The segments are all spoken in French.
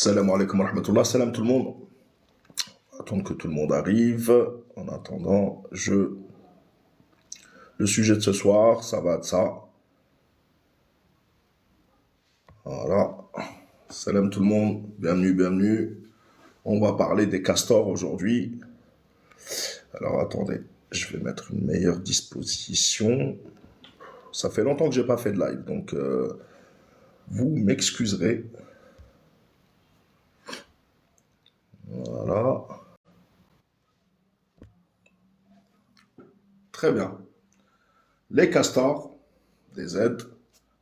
Salam alaikum wa rahmatullah, salam tout le monde. Attendre que tout le monde arrive. En attendant, le sujet de ce soir, ça va être ça. Voilà. Salam tout le monde, bienvenue, bienvenue. On va parler des castors aujourd'hui. Alors attendez, je vais mettre une meilleure disposition. Ça fait longtemps que j'ai pas fait de live, donc vous m'excuserez. Voilà. Très bien. Les castors, des aides,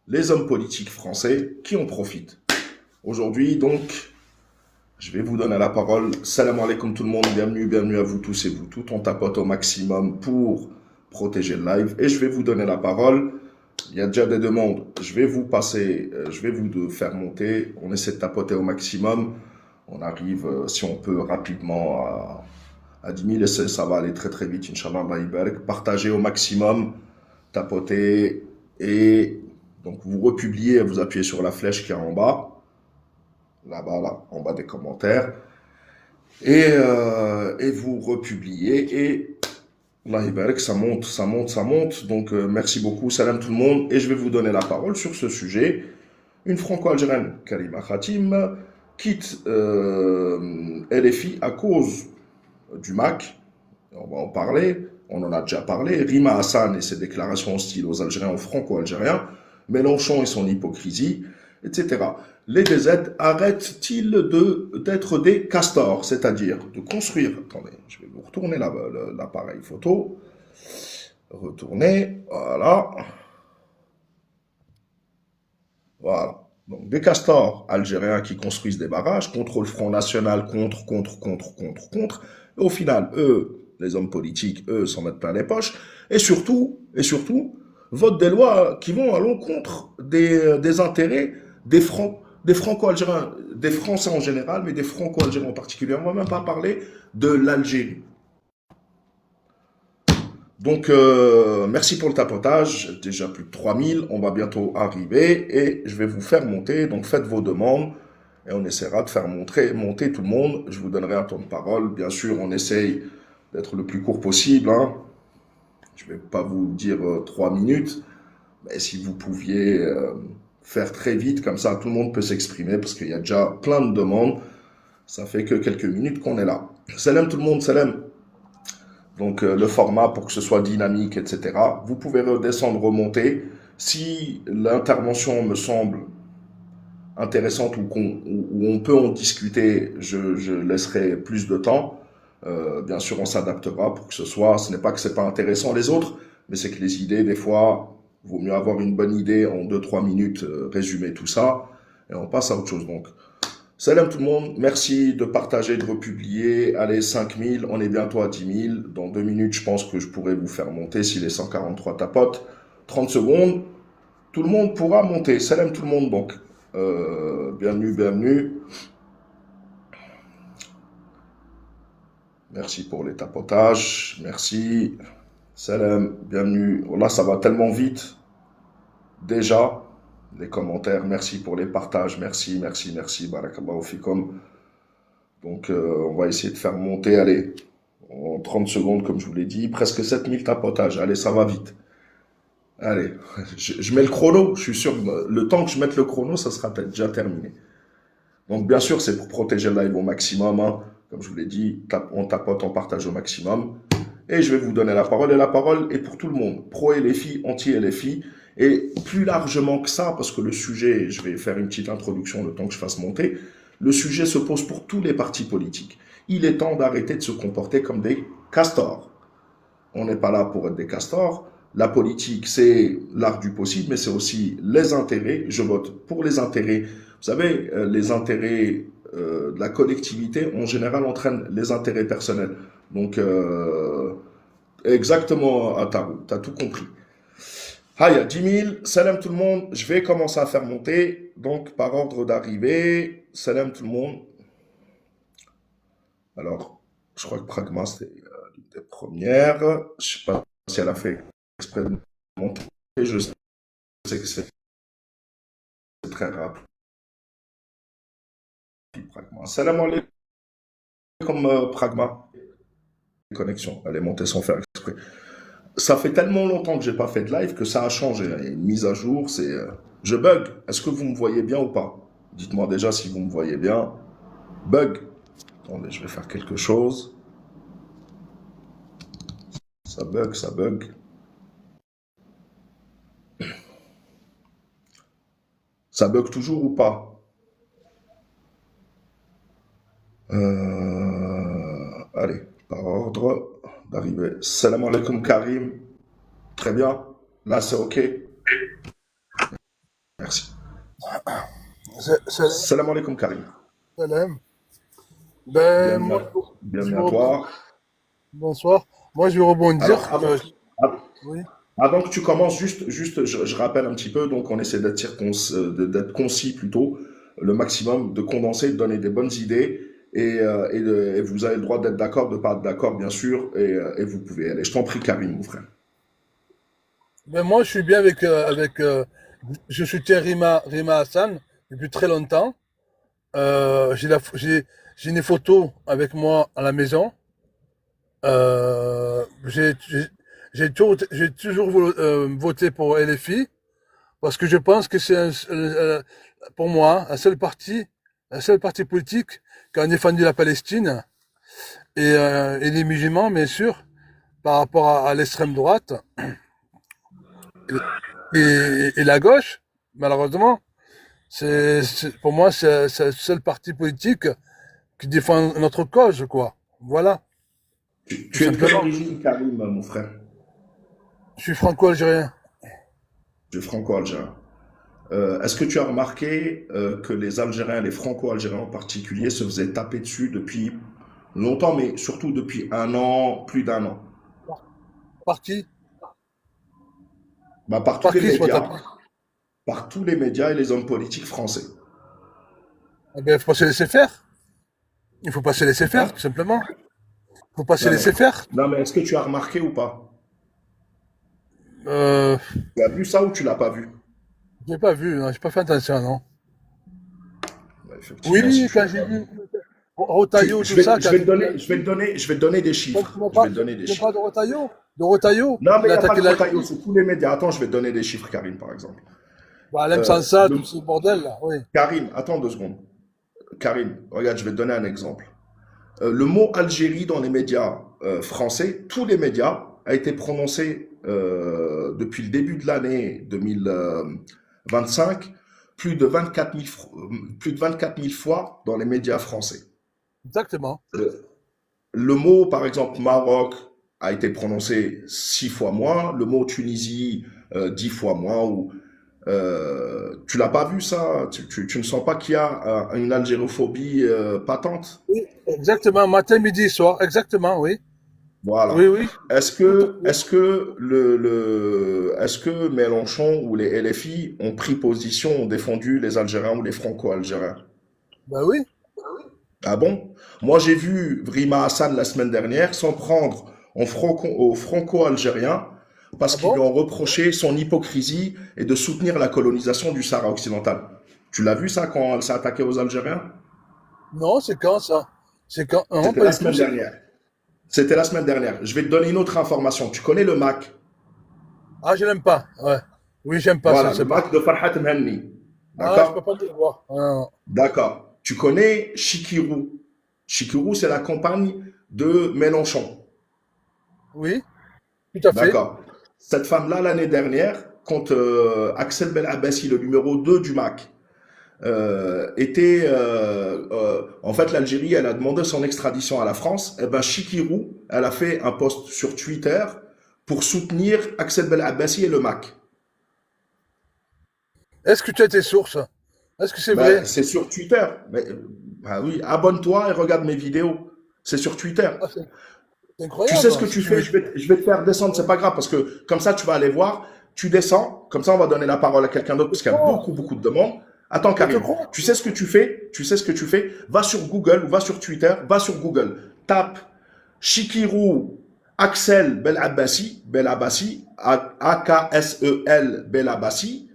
les hommes politiques français qui en profitent. Aujourd'hui, donc, je vais vous donner la parole. Salam alaikum tout le monde, bienvenue, bienvenue à vous tous et vous toutes. On tapote au maximum pour protéger le live. Et je vais vous donner la parole. Il y a déjà des demandes. Je vais vous passer, je vais vous faire monter. On essaie de tapoter au maximum. On arrive, si on peut, rapidement à 10 000. Et ça va aller très très vite, Inch'Allah. Partagez au maximum, tapotez. Et donc vous republiez, vous appuyez sur la flèche qui est en bas. Là-bas, là, en bas des commentaires. Et vous republiez. Et Allah Ibarak, ça monte, ça monte, ça monte. Donc, merci beaucoup. Salam tout le monde. Et je vais vous donner la parole sur ce sujet. Une franco-algérienne, Karima Khatim, quitte LFI à cause du MAC. On va en parler. On en a déjà parlé. Rima Hassan et ses déclarations hostiles aux Algériens, aux franco-algériens. Mélenchon et son hypocrisie, etc. Les DZ arrêtent-ils d'être des castors, c'est-à-dire de construire. Attendez, je vais vous retourner l'appareil photo. Retourner, voilà. Voilà. Donc des castors algériens qui construisent des barrages contre le Front National, contre. Et au final, eux, les hommes politiques, eux, s'en mettent plein les poches. Et surtout, votent des lois qui vont à l'encontre des intérêts des franco-algériens, des Français en général, mais des franco-algériens en particulier. On ne va même pas parler de l'Algérie. Donc, merci pour le tapotage. Déjà plus de 3000. On va bientôt arriver et je vais vous faire monter. Donc, faites vos demandes et on essaiera de faire monter tout le monde. Je vous donnerai un temps de parole. Bien sûr, on essaye d'être le plus court possible. Hein. Je ne vais pas vous dire 3 minutes. Mais si vous pouviez faire très vite, comme ça, tout le monde peut s'exprimer parce qu'il y a déjà plein de demandes. Ça fait que quelques minutes qu'on est là. Salam tout le monde, salam. Donc le format pour que ce soit dynamique, etc. Vous pouvez redescendre, remonter. Si l'intervention me semble intéressante ou où on peut en discuter, je laisserai plus de temps. Bien sûr, on s'adaptera pour que ce n'est pas que c'est pas intéressant les autres, mais c'est que les idées, des fois, vaut mieux avoir une bonne idée en 2-3 minutes, résumer tout ça, et on passe à autre chose. Donc, salam tout le monde, merci de partager, de republier. Allez, 5000, on est bientôt à 10 000. Dans 2 minutes, je pense que je pourrai vous faire monter si les 143 tapotent. 30 secondes, tout le monde pourra monter. Salam tout le monde, donc. Bienvenue, bienvenue. Merci pour les tapotages, merci. Salam, bienvenue. Là, ça va tellement vite. Déjà, les commentaires, merci pour les partages, merci, barakallahu fikum. Donc, on va essayer de faire monter, allez, en 30 secondes, comme je vous l'ai dit, presque 7000 tapotages. Allez, ça va vite. Allez, je mets le chrono, je suis sûr que le temps que je mette le chrono, ça sera peut-être déjà terminé. Donc, bien sûr, c'est pour protéger le live au maximum, hein. Comme je vous l'ai dit, on tapote, on partage au maximum. Et je vais vous donner la parole. Et la parole est pour tout le monde. Pro LFI, anti LFI. Et plus largement que ça, parce que le sujet, je vais faire une petite introduction le temps que je fasse monter, le sujet se pose pour tous les partis politiques. Il est temps d'arrêter de se comporter comme des castors. On n'est pas là pour être des castors. La politique, c'est l'art du possible, mais c'est aussi les intérêts. Je vote pour les intérêts. Vous savez, les intérêts de la collectivité, en général, entraînent les intérêts personnels. Donc, exactement, Atarou, tu as tout compris. Aïe, 10 000, salam tout le monde, je vais commencer à faire monter, donc par ordre d'arrivée, salam tout le monde. Alors, je crois que Pragma, c'est l'une des premières, je sais pas si elle a fait exprès de monter, je sais que c'est très rapide. Pragma. Salam alaikum, Pragma. Connexion, elle est montée sans faire exprès. Ça fait tellement longtemps que j'ai pas fait de live que ça a changé. Il y a une mise à jour, c'est. Je bug. Est-ce que vous me voyez bien ou pas? Dites-moi déjà si vous me voyez bien. Bug. Attendez, je vais faire quelque chose. Ça bug, ça bug. Ça bug toujours ou pas? Allez, par ordre d'arrivée. Salam alaikum Karim. Très bien. Là, c'est OK. Merci. Salam, Salam alaikum Karim. salam. Ben, Bienvenue moi, à, je bienvenue vais à rebondir. toi. Bonsoir. Moi, je vais rebondir. Alors, Oui. avant que tu commences, juste je rappelle un petit peu, donc on essaie d'être d'être concis plutôt, le maximum, de condenser, de donner des bonnes idées, et vous avez le droit d'être d'accord, de pas être d'accord, bien sûr, et vous pouvez aller. Je t'en prie, Karim, mon frère. Ben, moi, je suis bien je soutiens Rima Hassan depuis très longtemps. J'ai une photo avec moi à la maison. Euh, j'ai, j'ai, j'ai toujours voté pour LFI parce que je pense que pour moi, la seule parti politique qui a défendu la Palestine et les musulmans, bien sûr, par rapport à l'extrême droite et la gauche, malheureusement. Pour moi, c'est le seul parti politique qui défend notre cause, quoi. Voilà, tout Tu es de quelle simplement. origine, Karim, mon frère? Je suis franco-algérien. Tu es franco-algérien. Est-ce que tu as remarqué que les Algériens, les franco-algériens en particulier, se faisaient taper dessus depuis longtemps, mais surtout depuis un an, plus d'un an? Par qui? Bah, par tous Par les qui soit médias, tapé? par tous les médias et les hommes politiques français. Eh bien, il faut pas se laisser faire. Il faut pas se laisser faire, Hein? tout simplement. Il faut pas se Non mais, laisser faire. non mais est-ce que tu as remarqué ou pas? Euh, Tu as vu ça ou tu l'as pas vu? j'ai pas vu, hein, j'ai pas fait attention, non. Bah, effectivement, si Oui, tu quand l'as j'ai pas vu. vu Rotaillot, tout ça, Je quand vais te il donner, je vais te donner des chiffres. tu Je vais te donner des n'aimes pas chiffres. de Rotaillot? De Rotaillot, Non, mais il il a n'y a pas attaqué de rotaillot, l'Algérie. c'est tous les médias. Attends, je vais te donner des chiffres, Karim, par exemple. Bah, elle aime Euh, sans ça, tout le, ce bordel, là, oui. Karim, attends 2 secondes. Karim, regarde, je vais te donner un exemple. Le mot Algérie dans les médias français, tous les médias, a été prononcé depuis le début de l'année 2025 plus de 24 000, plus de 24 000 fois dans les médias français. Exactement. Le mot, par exemple, Maroc a été prononcé 6 fois moins, le mot Tunisie 10 fois moins. Tu l'as pas vu ça? Tu ne sens pas qu'il y a une algérophobie patente? Oui, exactement. Matin, midi, soir. Exactement, oui. Oui, Voilà. oui. Tout à fait. Est-ce que Mélenchon ou les LFI ont pris position, ont défendu les Algériens ou les Franco-Algériens? Ben oui. Ah bon? Moi, j'ai vu Vrima Hassan la semaine dernière s'en prendre aux Franco-Algériens parce Ah qu'ils lui bon? ont reproché son hypocrisie et de soutenir la colonisation du Sahara occidental. Tu l'as vu ça quand elle s'est attaquée aux Algériens? Non, c'est quand ça? C'est quand? Non, C'était pas la du tout. semaine dernière. C'était la semaine dernière. Je vais te donner une autre information. Tu connais le MAC? Ah, je l'aime pas. Ouais. Oui, j'aime pas ça, Voilà, c'est le pas. MAC de Farhat Mhenni. Ah, je peux D'accord? pas le voir. Ah, non. D'accord. Tu connais Chikirou. Chikirou, c'est la compagne de Mélenchon. Oui, tout à fait. D'accord. Cette femme-là, l'année dernière, quand Axel Belabassi, le numéro 2 du MAC, en fait, l'Algérie, elle a demandé son extradition à la France. Et ben, Chikirou, elle a fait un post sur Twitter pour soutenir Axel Belabassi et le MAC. Est-ce que tu as tes sources? Est-ce que c'est Ben, vrai? c'est sur Twitter. Mais, bah oui, abonne-toi et regarde mes vidéos. C'est sur Twitter. Ah, c'est Tu sais ce incroyable. que Si tu tu fais, me dis. je vais te faire descendre, c'est pas grave, parce que comme ça, tu vas aller voir, tu descends, comme ça, on va donner la parole à quelqu'un d'autre, Je parce qu'il y a crois. beaucoup, beaucoup de demandes. Attends, Je te Karim, crois. tu sais ce que tu fais, va sur Google, ou va sur Twitter, va sur Google, tape Chikirou Axel Belabassi, Belabassi, A-K-S-E-L Belabassi,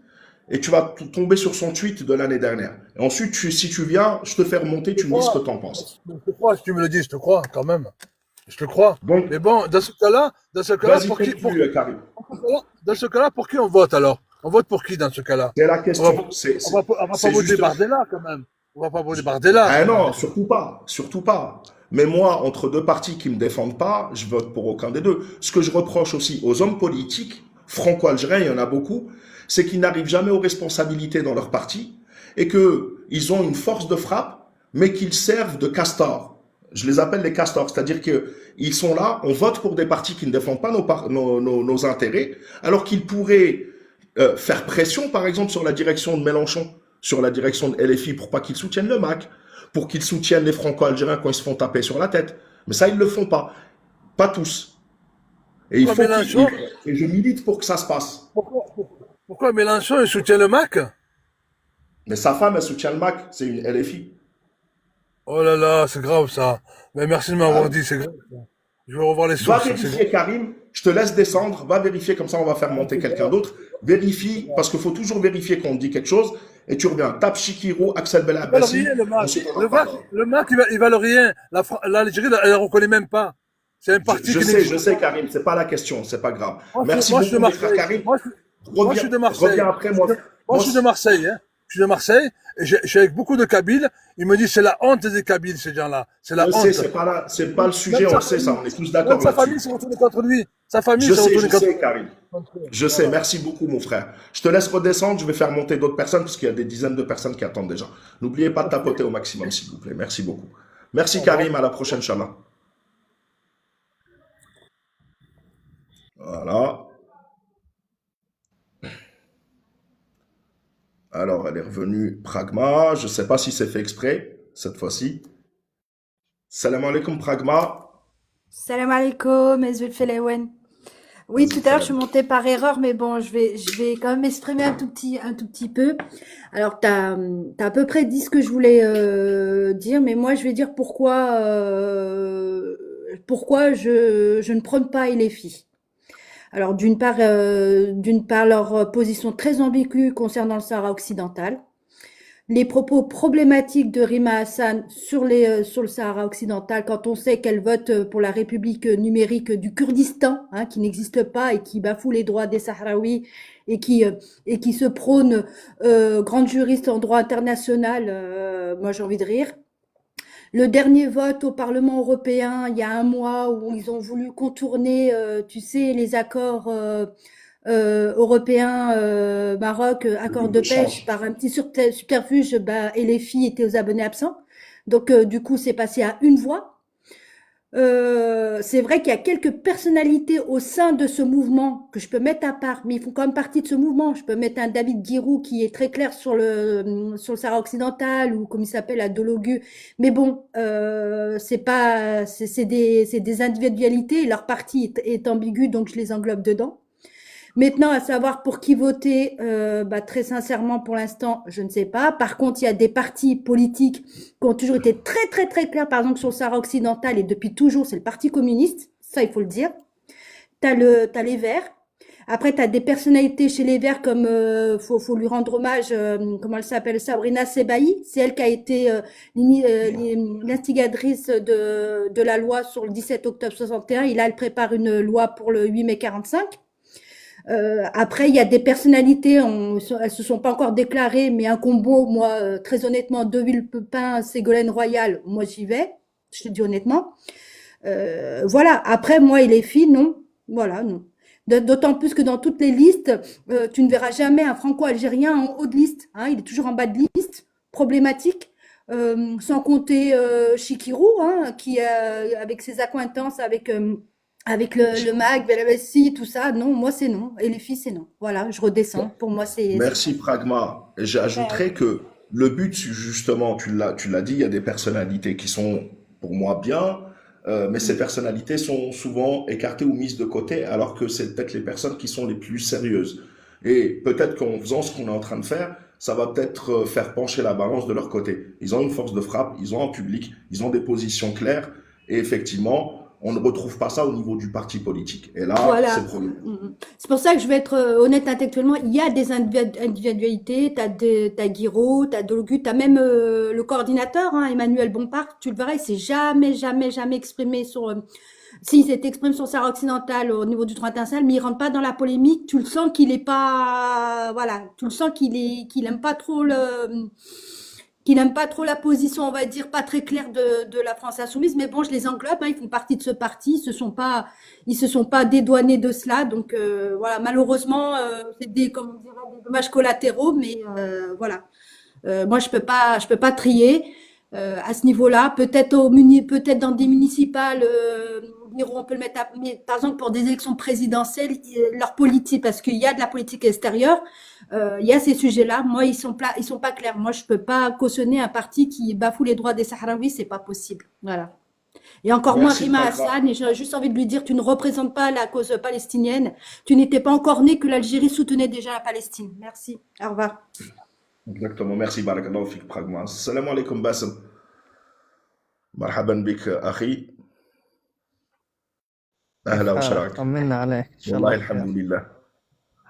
et tu vas tomber sur son tweet de l'année dernière. Et ensuite, si tu viens, je te fais remonter, Je te tu me dis ce que crois, tu en penses. je te crois, si tu me le dis, je te crois quand même. Je te crois. Donc, Mais bon, dans ce cas-là, vas-y, conclue, Karim. dans ce cas-là, pour qui on vote alors? On vote pour qui dans ce cas-là? C'est la On va, question. pas- on va pas C'est voter juste. Bardella quand même. On va pas voter Bardella Ah quand même. non, surtout pas, surtout pas. Mais moi, entre deux partis qui me défendent pas, je vote pour aucun des deux. Ce que je reproche aussi aux hommes politiques, franco-algériens, il y en a beaucoup, c'est qu'ils n'arrivent jamais aux responsabilités dans leur parti et qu'ils ont une force de frappe, mais qu'ils servent de castors. Je les appelle les castors, c'est-à-dire qu'ils sont là, on vote pour des partis qui ne défendent pas nos intérêts, alors qu'ils pourraient faire pression, par exemple, sur la direction de Mélenchon, sur la direction de LFI, pour pas qu'ils soutiennent le MAC, pour qu'ils soutiennent les Franco-Algériens quand ils se font taper sur la tête. Mais ça, ils le font pas. Pas tous. Et il Pourquoi faut Mélenchon, et je milite pour que ça se passe. pourquoi, pourquoi Mélenchon il soutient le MAC? Mais sa femme, elle soutient le MAC, c'est une LFI. Oh là là, c'est grave ça. Mais merci de m'avoir Ah, dit, c'est grave ça. Je vais revoir les va sources, c'est grave. vérifier, Karim. Je te laisse descendre. Va vérifier, comme ça, on va faire monter quelqu'un d'autre. Vérifie, parce qu'il faut toujours vérifier quand on dit quelque chose. Et tu reviens. Tape Shikiro, Axel Ils valent Belabassi. rien, le MAC. Ensuite, on en parlera. Le MAC, ils valent rien. L'Algérie, elle ne reconnaît même pas. C'est un parti qui Je n'existe sais, pas. Karim. C'est pas la question. C'est pas grave. Merci Moi, je suis de beaucoup, mon frère Marseille. Karim. Moi, je suis de Reviens Marseille. après moi. Moi, Moi, je suis de Marseille. Hein. Je suis de Marseille. Et je suis avec beaucoup de Kabyles. Ils me disent c'est la honte des Kabyles, ces gens-là. C'est la je sais, honte. c'est pas le sujet, Même on sa le sait, ça, famille, on est tous même d'accord sa là-dessus. famille s'est retournée contre lui. Sa famille s'est retournée Je contre sais, Karim. lui. Je sais, Voilà. merci beaucoup, mon frère. Je te laisse redescendre, je vais faire monter d'autres personnes, parce qu'il y a des dizaines de personnes qui attendent déjà. N'oubliez pas de Ok. tapoter au maximum, s'il vous plaît. Merci beaucoup. Merci, Au revoir. Karim, à la prochaine, Inch'Allah. Voilà. Alors, elle est revenue Pragma. Je ne sais pas si c'est fait exprès, cette fois-ci. Salam alaikum, Pragma. Salam alaikum, Ezul Felewen. Oui, Vas-y, tout à l'heure, je suis salam. montée par erreur, mais bon, je vais quand même m'exprimer un tout petit peu. Alors, t'as à peu près dit ce que je voulais dire, mais moi, je vais dire pourquoi je ne prône pas les filles. Alors, d'une part, leur position très ambiguë concernant le Sahara occidental. Les propos problématiques de Rima Hassan sur le Sahara occidental, quand on sait qu'elle vote pour la République numérique du Kurdistan, hein, qui n'existe pas et qui bafoue les droits des Sahraouis et qui se prône grande juriste en droit international, moi j'ai envie de rire. Le dernier vote au Parlement européen, il y a un mois, où ils ont voulu contourner, tu sais, les accords européens, Maroc, Le accord de pêche, libre-échange. par un petit subterfuge, bah, et les filles étaient aux abonnés absents. Donc, du coup, c'est passé à une voix. C'est vrai qu'il y a quelques personnalités au sein de ce mouvement que je peux mettre à part, mais ils font quand même partie de ce mouvement. Je peux mettre un David Guirou qui est très clair sur le Sahara occidental, ou comme il s'appelle, à Dologu. Mais bon, c'est des individualités. Leur parti est ambigu, donc je les englobe dedans. Maintenant, à savoir pour qui voter, bah, très sincèrement, pour l'instant, je ne sais pas. Par contre, il y a des partis politiques qui ont toujours été très, très, très clairs, par exemple, sur le Sahara occidental, et depuis toujours, c'est le Parti communiste. Ça, il faut le dire. T'as les Verts. Après, t'as des personnalités chez les Verts comme, faut lui rendre hommage, comment elle s'appelle, Sabrina Sebaï. C'est elle qui a été l'instigatrice de la loi sur le 17 octobre 61. Et là, elle prépare une loi pour le 8 mai 45. Après, il y a des personnalités, elles se sont pas encore déclarées, mais un combo, moi, très honnêtement, De Villepin, Ségolène Royal, moi j'y vais, je te dis honnêtement. Voilà. Après, moi et les filles, non. Voilà, non. D'autant plus que dans toutes les listes, tu ne verras jamais un franco-algérien en haut de liste. Hein, il est toujours en bas de liste, problématique. Sans compter Chikirou, hein, qui avec ses accointances, avec le MAC, Belabessi, tout ça, non, moi c'est non. Et les filles, c'est non. Voilà, je redescends. Pour moi, c'est Merci, Pragma. Et clair. j'ajouterais que le but, justement, tu l'as dit, il y a des personnalités qui sont, pour moi, bien, mais ces personnalités sont souvent écartées ou mises de côté, alors que c'est peut-être les personnes qui sont les plus sérieuses. Et peut-être qu'en faisant ce qu'on est en train de faire, ça va peut-être faire pencher la balance de leur côté. Ils ont une force de frappe, ils ont un public, ils ont des positions claires, et effectivement, On ne retrouve pas ça au niveau du parti politique. Et là, Voilà. c'est problématique. C'est pour ça que je vais être honnête intellectuellement. Il y a des individualités. T'as Guiraud, t'as Dologut, t'as même le coordinateur, hein, Emmanuel Bompard. Tu le verras, il s'est jamais exprimé sur. S'il s'est exprimé sur Sahara occidentale au niveau du droit international, mais il rentre pas dans la polémique. Tu le sens qu'il est pas, voilà, tu le sens qu'il aime pas trop qu'il n'aime pas trop la position, on va dire, pas très claire de la France insoumise. Mais bon, je les englobe, hein, ils font partie de ce parti, ils se sont pas dédouanés de cela. Donc voilà, malheureusement, c'est comme on dirait, des dommages collatéraux, mais voilà. Moi, je peux pas trier à ce niveau-là. Peut-être dans des municipales, on peut le mettre. Mais par exemple, pour des élections présidentielles, leur politique, parce qu'il y a de la politique extérieure. Il y a ces sujets-là. Moi, ils sont pas clairs. Moi, je peux pas cautionner un parti qui bafoue les droits des Sahraouis, c'est pas possible. Voilà. Et encore moins Merci, Rima Pragma. Hassan. Et j'ai juste envie de lui dire, tu ne représentes pas la cause palestinienne. Tu n'étais pas encore né que l'Algérie soutenait déjà la Palestine. Merci. Au revoir. Exactement. Merci, Barakallahu fik, Pragma. Salam alaikum, Bassem. مرحبا بك أخي. كيف أهلا حالك؟ وسهلا. طمنا عليك إن شاء والله الله بخير. الحمد لله.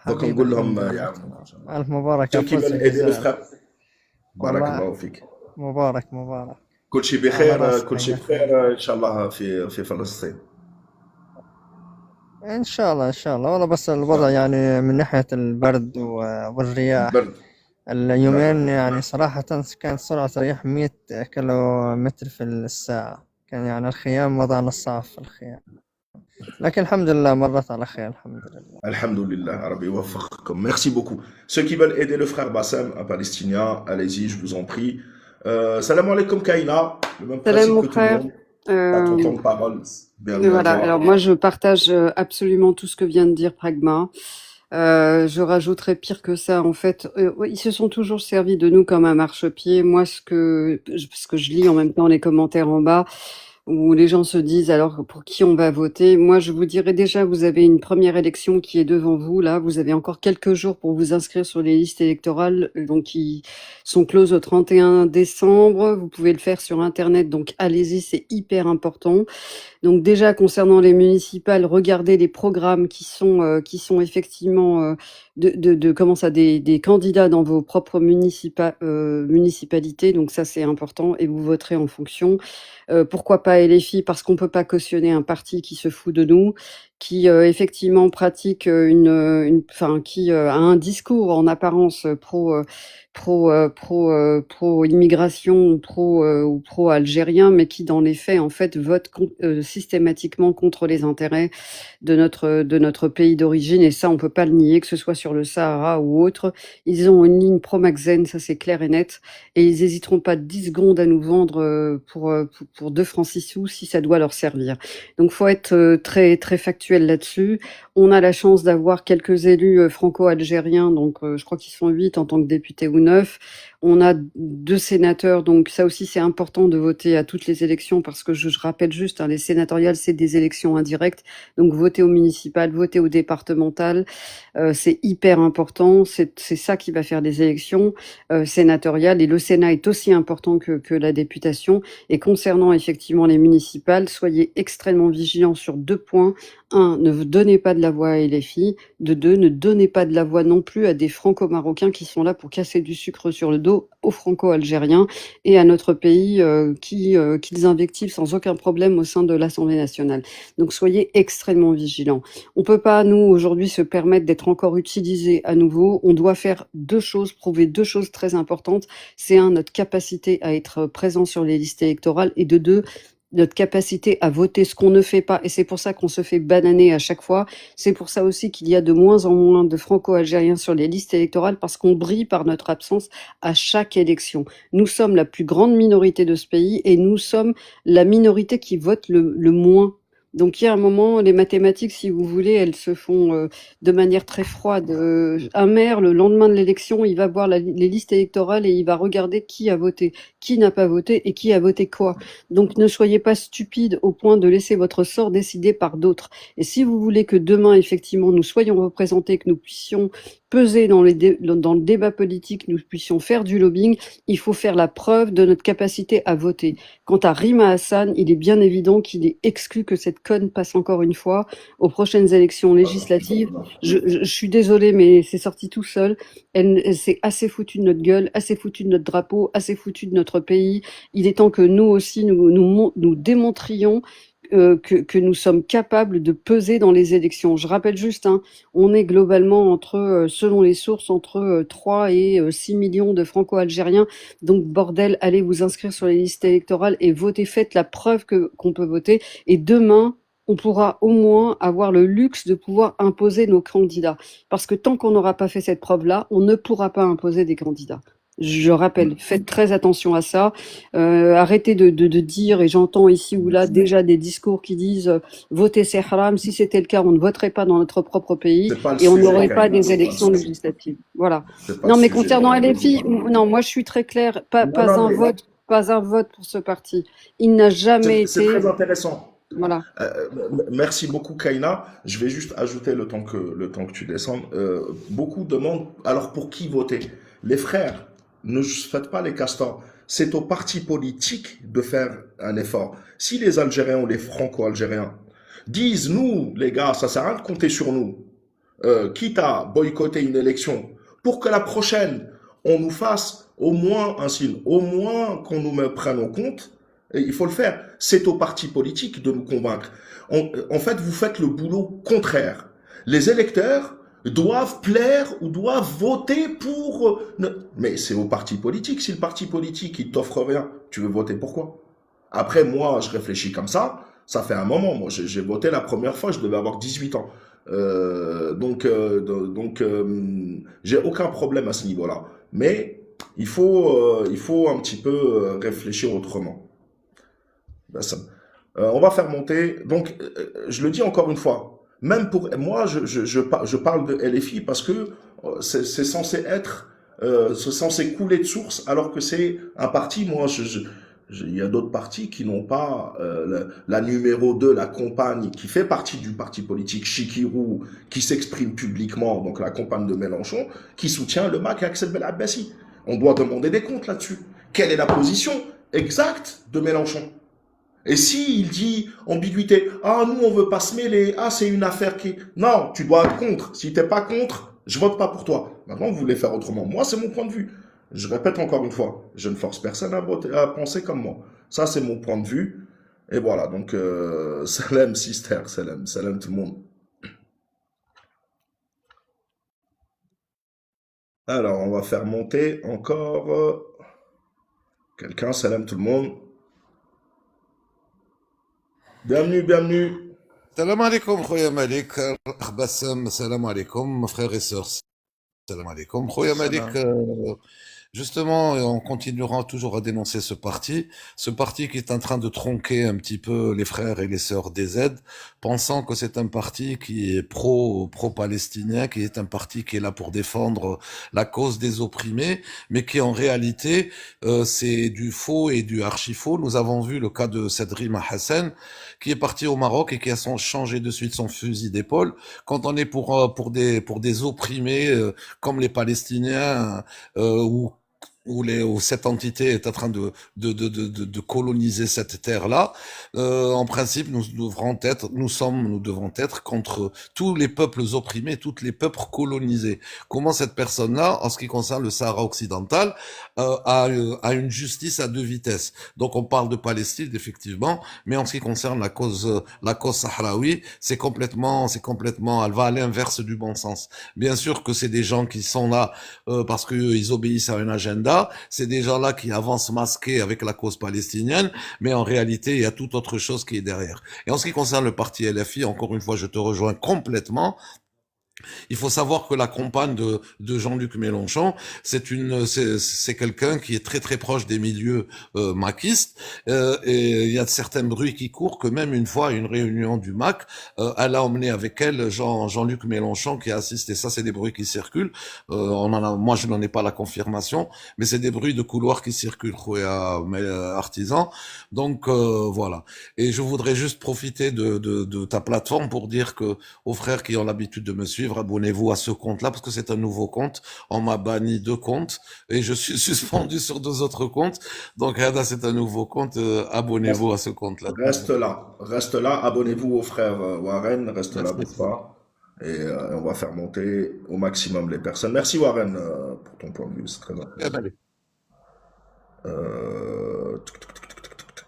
Donc, حبيبي نقول لهم الحمد لله يعاونونا. ألف مبارك Ceux على qui veulent فوزك aider le الجزائر. frère, بارك والله الله فيك. مبارك مبارك كل شيء على بخير، راسنا كل شيء يا أخي. بخير إن شاء الله في فلسطين. إن شاء الله إن شاء الله. والله بس الوضع يعني من ناحية البرد والرياح البرد. اليومين يعني صراحة كانت سرعة رياح 100 كيلو متر في الساعة. كان يعني الخيام وضعنا الصعب في الخيام، لكن الحمد لله مرت على خير الحمد لله. Alhamdulillah, Rabbi Waffaqakum. Merci beaucoup. Ceux qui veulent aider le frère Bassem, un Palestinien, allez-y, je vous en prie. Salam alaikum Kaina, le même Salam principe mon que tout le frère. monde. T'as ton temps de parole. Bienvenue à Voilà, toi. alors moi je partage absolument tout ce que vient de dire Pragma. Je rajouterais pire que ça, en fait, ils se sont toujours servis de nous comme un marchepied. Moi, ce que je lis en même temps les commentaires en bas, où les gens se disent alors pour qui on va voter. Moi, je vous dirais déjà, vous avez une première élection qui est devant vous, là. Vous avez encore quelques jours pour vous inscrire sur les listes électorales, donc qui sont closes au 31 décembre. Vous pouvez le faire sur Internet, donc allez-y, c'est hyper important. Donc déjà, concernant les municipales, regardez les programmes qui sont effectivement comment ça, des candidats dans vos propres municipalités. Donc ça, c'est important et vous voterez en fonction. Pourquoi pas LFI? Parce qu'on peut pas cautionner un parti qui se fout de nous, qui effectivement pratique qui a un discours en apparence pro immigration ou pro algérien, mais qui dans les faits en fait vote systématiquement contre les intérêts de notre pays d'origine, et ça on peut pas le nier, que ce soit sur le Sahara ou autre. Ils ont une ligne pro-Maxen, ça c'est clair et net, et ils hésiteront pas 10 secondes à nous vendre pour 2 francs 6 sous si ça doit leur servir. Donc faut être très très factuel là-dessus. On a la chance d'avoir quelques élus franco-algériens, donc je crois qu'ils sont 8 en tant que députés ou 9. On a 2 sénateurs, donc ça aussi c'est important de voter à toutes les élections, parce que je rappelle juste, les sénatoriales c'est des élections indirectes, donc voter au municipal, voter au départemental, c'est hyper important, c'est ça qui va faire des élections sénatoriales, et le Sénat est aussi important que la députation. Et concernant effectivement les municipales, soyez extrêmement vigilants sur 2 points. 1, ne donnez pas de la voix à LFI. 2, ne donnez pas de la voix non plus à des franco-marocains qui sont là pour casser du sucre sur le dos aux franco-algériens et à notre pays qu'ils invectivent sans aucun problème au sein de l'Assemblée nationale. Donc soyez extrêmement vigilants. On peut pas, nous, aujourd'hui, se permettre d'être encore utilisés à nouveau. On doit faire 2 choses, prouver 2 choses très importantes. C'est 1, notre capacité à être présent sur les listes électorales, et de 2, notre capacité à voter, ce qu'on ne fait pas, et c'est pour ça qu'on se fait bananer à chaque fois. C'est pour ça aussi qu'il y a de moins en moins de franco-algériens sur les listes électorales, parce qu'on brille par notre absence à chaque élection. Nous sommes la plus grande minorité de ce pays, et nous sommes la minorité qui vote le moins. Donc il y a un moment, les mathématiques, si vous voulez, elles se font de manière très froide. Un maire, le lendemain de l'élection, il va voir les listes électorales et il va regarder qui a voté. qui n'a pas voté et qui a voté quoi. Donc ne soyez pas stupides au point de laisser votre sort décidé par d'autres. Et si vous voulez que demain, effectivement, nous soyons représentés, que nous puissions peser dans le débat politique, nous puissions faire du lobbying, il faut faire la preuve de notre capacité à voter. Quant à Rima Hassan, il est bien évident qu'il est exclu que cette conne passe encore une fois aux prochaines élections législatives. Je suis désolée, mais c'est sorti tout seul. Elle s'est assez foutue de notre gueule, assez foutue de notre drapeau, assez foutue de notre pays. Il est temps que nous aussi, nous démontrions que nous sommes capables de peser dans les élections. Je rappelle juste, hein, on est globalement entre, selon les sources, entre 3 et 6 millions de franco-algériens. Donc, bordel, allez vous inscrire sur les listes électorales et votez, faites la preuve qu'on peut voter. Et demain, on pourra au moins avoir le luxe de pouvoir imposer nos candidats. Parce que tant qu'on n'aura pas fait cette preuve-là, on ne pourra pas imposer des candidats. Je rappelle, faites très attention à ça. Arrêtez de dire, et j'entends ici ou là déjà des discours qui disent voter c'est haram. Si c'était le cas, on ne voterait pas dans notre propre pays et on n'aurait pas des élections législatives. Voilà. Non, mais concernant LFI, non, moi je suis très claire. Pas un vote pour ce parti. Il n'a jamais été. C'est très intéressant. Voilà. Merci beaucoup, Kaina. Je vais juste ajouter le temps que tu descendes. Beaucoup demandent alors pour qui voter. Les frères, ne faites pas les castors. C'est au parti politique de faire un effort. Si les Algériens ou les Franco-Algériens disent, nous, les gars, ça sert à rien de compter sur nous, quitte à boycotter une élection, pour que la prochaine, on nous fasse au moins un signe, au moins qu'on nous prenne en compte, et il faut le faire. C'est au parti politique de nous convaincre. En fait, vous faites le boulot contraire. Les électeurs doivent plaire ou doivent voter pour... Mais c'est au parti politique. Si le parti politique, il t'offre rien, tu veux voter pourquoi? Après, moi, je réfléchis comme ça. Ça fait un moment. Moi, j'ai voté la première fois, je devais avoir 18 ans. J'ai aucun problème à ce niveau-là. Mais il faut un petit peu réfléchir autrement. On va faire monter. Donc, je le dis encore une fois. Même pour moi, je parle de LFI parce que c'est censé être, c'est censé couler de source, alors que c'est un parti. Moi, il y a d'autres partis qui n'ont pas la numéro 2, la compagne, qui fait partie du parti politique Chikirou, qui s'exprime publiquement, donc la compagne de Mélenchon, qui soutient le MAC et Axel Belabassi. On doit demander des comptes là-dessus. Quelle est la position exacte de Mélenchon? Et si il dit ambiguïté, ah nous on veut pas se mêler, ah c'est une affaire qui... Non, tu dois être contre. Si t'es pas contre, je vote pas pour toi. Maintenant vous voulez faire autrement. Moi c'est mon point de vue. Je répète encore une fois, je ne force personne à voter, à penser comme moi. Ça c'est mon point de vue. Et voilà, donc salam sister, salam tout le monde. Alors on va faire monter encore quelqu'un, salam tout le monde. Bienvenue. Salam alaikum, Khoya Malik, Bassem, salam alaikum, frères et sœurs, salam alaikum. Khoya Malik, justement, on continuera toujours à dénoncer ce parti qui est en train de tronquer un petit peu les frères et les sœurs des aides, pensant que c'est un parti qui est pro-palestinien, qui est un parti qui est là pour défendre la cause des opprimés, mais qui en réalité, c'est du faux et du archi-faux. Nous avons vu le cas de cette Rima Hassan, qui est parti au Maroc et qui a changé de suite son fusil d'épaule. Quand on est pour des opprimés, comme les Palestiniens, où cette entité est en train de coloniser cette terre-là, en principe, nous devons être contre tous les peuples opprimés, tous les peuples colonisés. Comment cette personne-là, en ce qui concerne le Sahara occidental, a une justice à deux vitesses. Donc on parle de Palestine, effectivement, mais en ce qui concerne la cause sahraoui, c'est complètement, elle va à l'inverse du bon sens. Bien sûr que c'est des gens qui sont là parce qu'ils obéissent à un agenda. C'est des gens-là qui avancent masqués avec la cause palestinienne, mais en réalité, il y a toute autre chose qui est derrière. Et en ce qui concerne le parti LFI, encore une fois, je te rejoins complètement. Il faut savoir que la compagne de Jean-Luc Mélenchon, c'est quelqu'un qui est très très proche des milieux maquistes, et il y a certains bruits qui courent que même une fois à une réunion du MAC, elle a emmené avec elle Jean-Luc Mélenchon qui a assisté. Ça, c'est des bruits qui circulent. Moi, je n'en ai pas la confirmation, mais c'est des bruits de couloir qui circulent, artisan. Donc voilà. Et je voudrais juste profiter de ta plateforme pour dire que aux frères qui ont l'habitude de me suivre, abonnez-vous à ce compte-là parce que c'est un nouveau compte. On m'a banni 2 comptes et je suis suspendu sur 2 autres comptes. Donc, Rada, c'est un nouveau compte. Abonnez-vous à ce compte-là. Reste là, abonnez-vous au frère Warren, reste là, Merci. bouge pas. Et on va faire monter au maximum les personnes. Merci Warren pour ton point de vue, c'est très Eh intéressant. ben, allez. Tuc, tuc, tuc, tuc, tuc, tuc, tuc.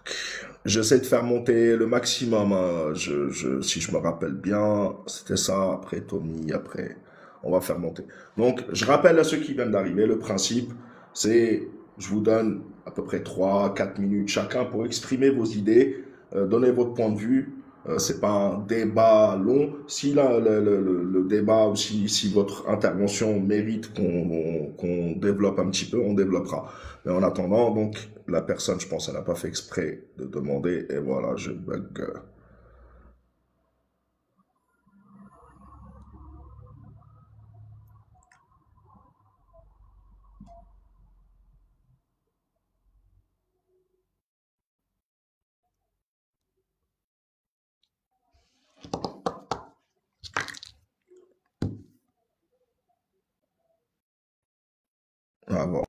J'essaie de faire monter le maximum, hein. Si je me rappelle bien, c'était ça. Après Tommy, après, on va faire monter. Donc, je rappelle à ceux qui viennent d'arriver, le principe, c'est, je vous donne à peu près 3, 4 minutes chacun pour exprimer vos idées, donner votre point de vue. C'est pas un débat long. Si le débat ou si votre intervention mérite qu'on développe un petit peu, on développera. Mais en attendant, donc, la personne, je pense, elle n'a pas fait exprès de demander. Et voilà, je bug. Ah, bon.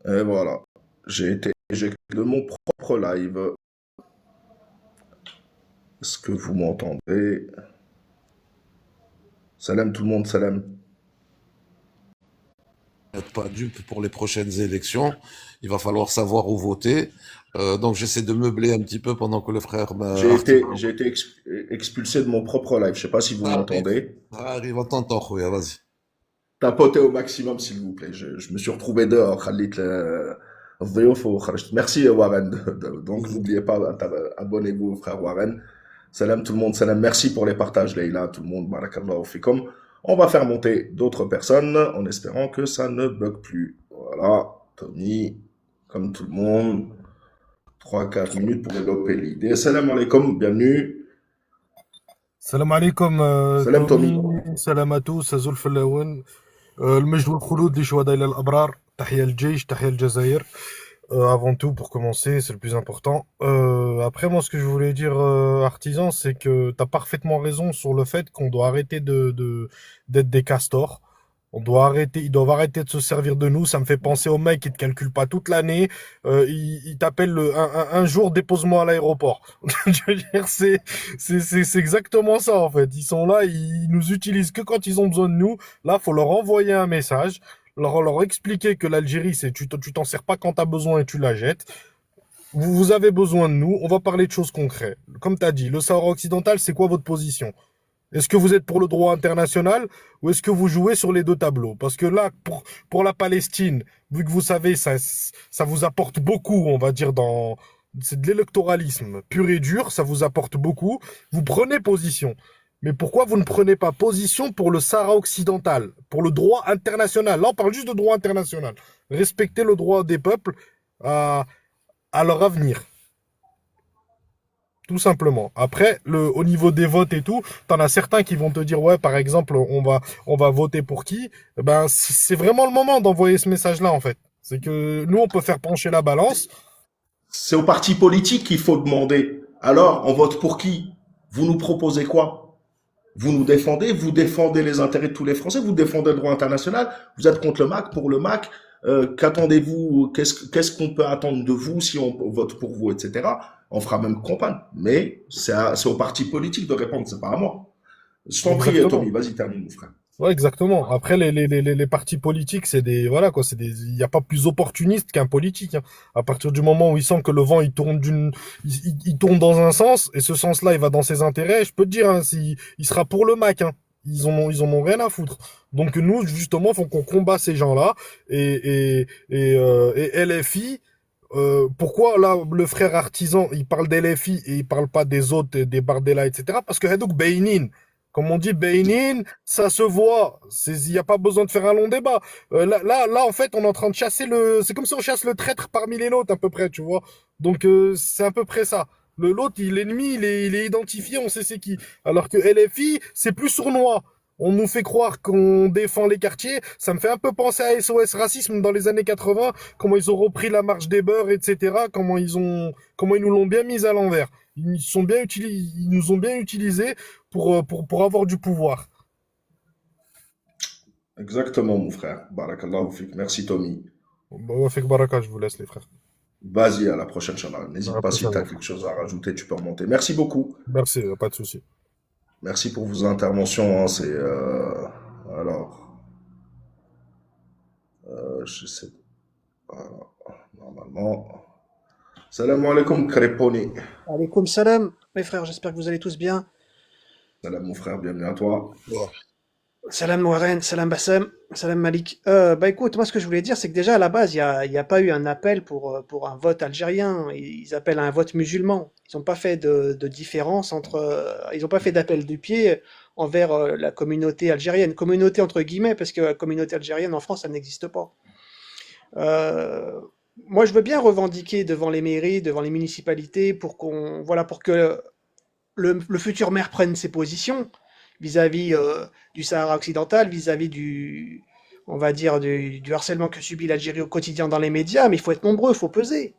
Et voilà. J'ai été éjecté de mon propre live. Est-ce que vous m'entendez? Salam tout le monde, salam. N'êtes pas dupe pour les prochaines élections. Il va falloir savoir où voter. Donc, j'essaie de meubler un petit peu pendant que le frère J'ai été expulsé de mon propre live. Je sais pas si vous m'entendez. arrive à t'entendre, oui, vas-y. Tapotez au maximum, s'il vous plaît. Je me suis retrouvé dehors. Merci Warren. Donc n'oubliez pas, abonnez-vous frère Warren. Salam tout le monde, salam. Merci pour les partages, Leïla, tout le monde. Barakallahu fikum. On va faire monter d'autres personnes en espérant que ça ne bug plus. Voilà, Tommy, comme tout le monde. 3, 4 minutes pour développer l'idée. Salam alaikum, bienvenue. السلام عليكم Salam Tommy. تومي سلام à tous أزول فلاون المجد والخلود لشهداء الأبرار تحية للجيش تحية للجزائر avant tout pour commencer c'est le plus important après moi ce que je voulais dire artisan c'est que t'as parfaitement raison sur le fait qu'on doit arrêter d'être des castors. Ils doivent arrêter de se servir de nous. Ça me fait penser aux mecs qui te calculent pas toute l'année. Ils t'appellent un jour, dépose-moi à l'aéroport. Je veux dire, c'est exactement ça, en fait. Ils sont là, ils nous utilisent que quand ils ont besoin de nous. Là, faut leur envoyer un message, leur expliquer que l'Algérie, tu t'en sers pas quand t'as besoin et tu la jettes. Vous avez besoin de nous. On va parler de choses concrètes. Comme t'as dit, le Sahara occidental, c'est quoi votre position? Est-ce que vous êtes pour le droit international ou est-ce que vous jouez sur les 2 tableaux? Parce que là, pour la Palestine, vu que vous savez, ça vous apporte beaucoup, on va dire, c'est de l'électoralisme pur et dur, ça vous apporte beaucoup. Vous prenez position. Mais pourquoi vous ne prenez pas position pour le Sahara occidental, pour le droit international? Là, on parle juste de droit international. Respecter le droit des peuples à leur avenir. Tout simplement. Après, au niveau des votes et tout, t'en as certains qui vont te dire, ouais, par exemple, on va voter pour qui? Ben, c'est vraiment le moment d'envoyer ce message-là, en fait. C'est que nous, on peut faire pencher la balance. C'est aux partis politiques qu'il faut demander. Alors, on vote pour qui? Vous nous proposez quoi? Vous nous défendez? Vous défendez les intérêts de tous les Français? Vous défendez le droit international? Vous êtes contre le MAC, pour le MAC? Qu'attendez-vous? Qu'est-ce qu'on peut attendre de vous si on vote pour vous, etc. On fera même campagne. Mais c'est aux partis politiques de répondre, c'est pas à moi. Je t'en prie, Exactement. Tommy, vas-y, termine, mon frère. Ouais, exactement. Après, les partis politiques, c'est des, voilà, quoi, il n'y a pas plus opportuniste qu'un politique, hein. À partir du moment où il sent que le vent, il tourne dans un sens, et ce sens-là, il va dans ses intérêts, je peux te dire, hein, il sera pour le Mac, hein. Ils en ont rien à foutre. Donc, nous, justement, faut qu'on combat ces gens-là, et LFI, pourquoi là le frère artisan il parle d'LFI et il parle pas des autres, des Bardella, etc. Parce que Hadouk Beinin, comme on dit Beinin, ça se voit. Il n'y a pas besoin de faire un long débat. Là, en fait, on est en train de chasser c'est comme si on chasse le traître parmi les nôtres à peu près, tu vois. Donc c'est à peu près ça. L'autre, l'ennemi, il est identifié, on sait c'est qui. Alors que LFI, c'est plus sournois. On nous fait croire qu'on défend les quartiers. Ça me fait un peu penser à SOS Racisme dans les années 80, comment ils ont repris la marche des beurs, etc. Comment ils nous l'ont bien mis à l'envers. Ils nous ont bien utilisés pour avoir du pouvoir. Exactement, mon frère. Barakallahu fik. Merci, Tommy. Bah, fait que baraka, je vous laisse, les frères. Vas-y, à la prochaine, Inch'Allah. À N'hésite la pas si prochaine, tu as mon frère. quelque chose à rajouter, tu peux remonter. Merci beaucoup. Merci, pas de souci. Merci pour vos interventions, hein. Alors, je sais. Voilà, normalement. Salam alaikum, Créponi. Alaikum salam, mes frères, j'espère que vous allez tous bien. Salam, mon frère, bienvenue à toi. Bon. Salam Warren, salam Bassem, salam Malik. Écoute, moi ce que je voulais dire, c'est que déjà à la base, il y a pas eu un appel pour un vote algérien. Ils appellent à un vote musulman. Ils n'ont pas fait de différence ils n'ont pas fait d'appel du pied envers la communauté algérienne. Communauté entre guillemets, parce que la communauté algérienne en France, ça n'existe pas. Euh, Moi, je veux bien revendiquer devant les mairies, devant les municipalités, pour que le futur maire prenne ses positions vis-à-vis du Sahara occidental, vis-à-vis on va dire, du harcèlement que subit l'Algérie au quotidien dans les médias, mais il faut être nombreux, il faut peser.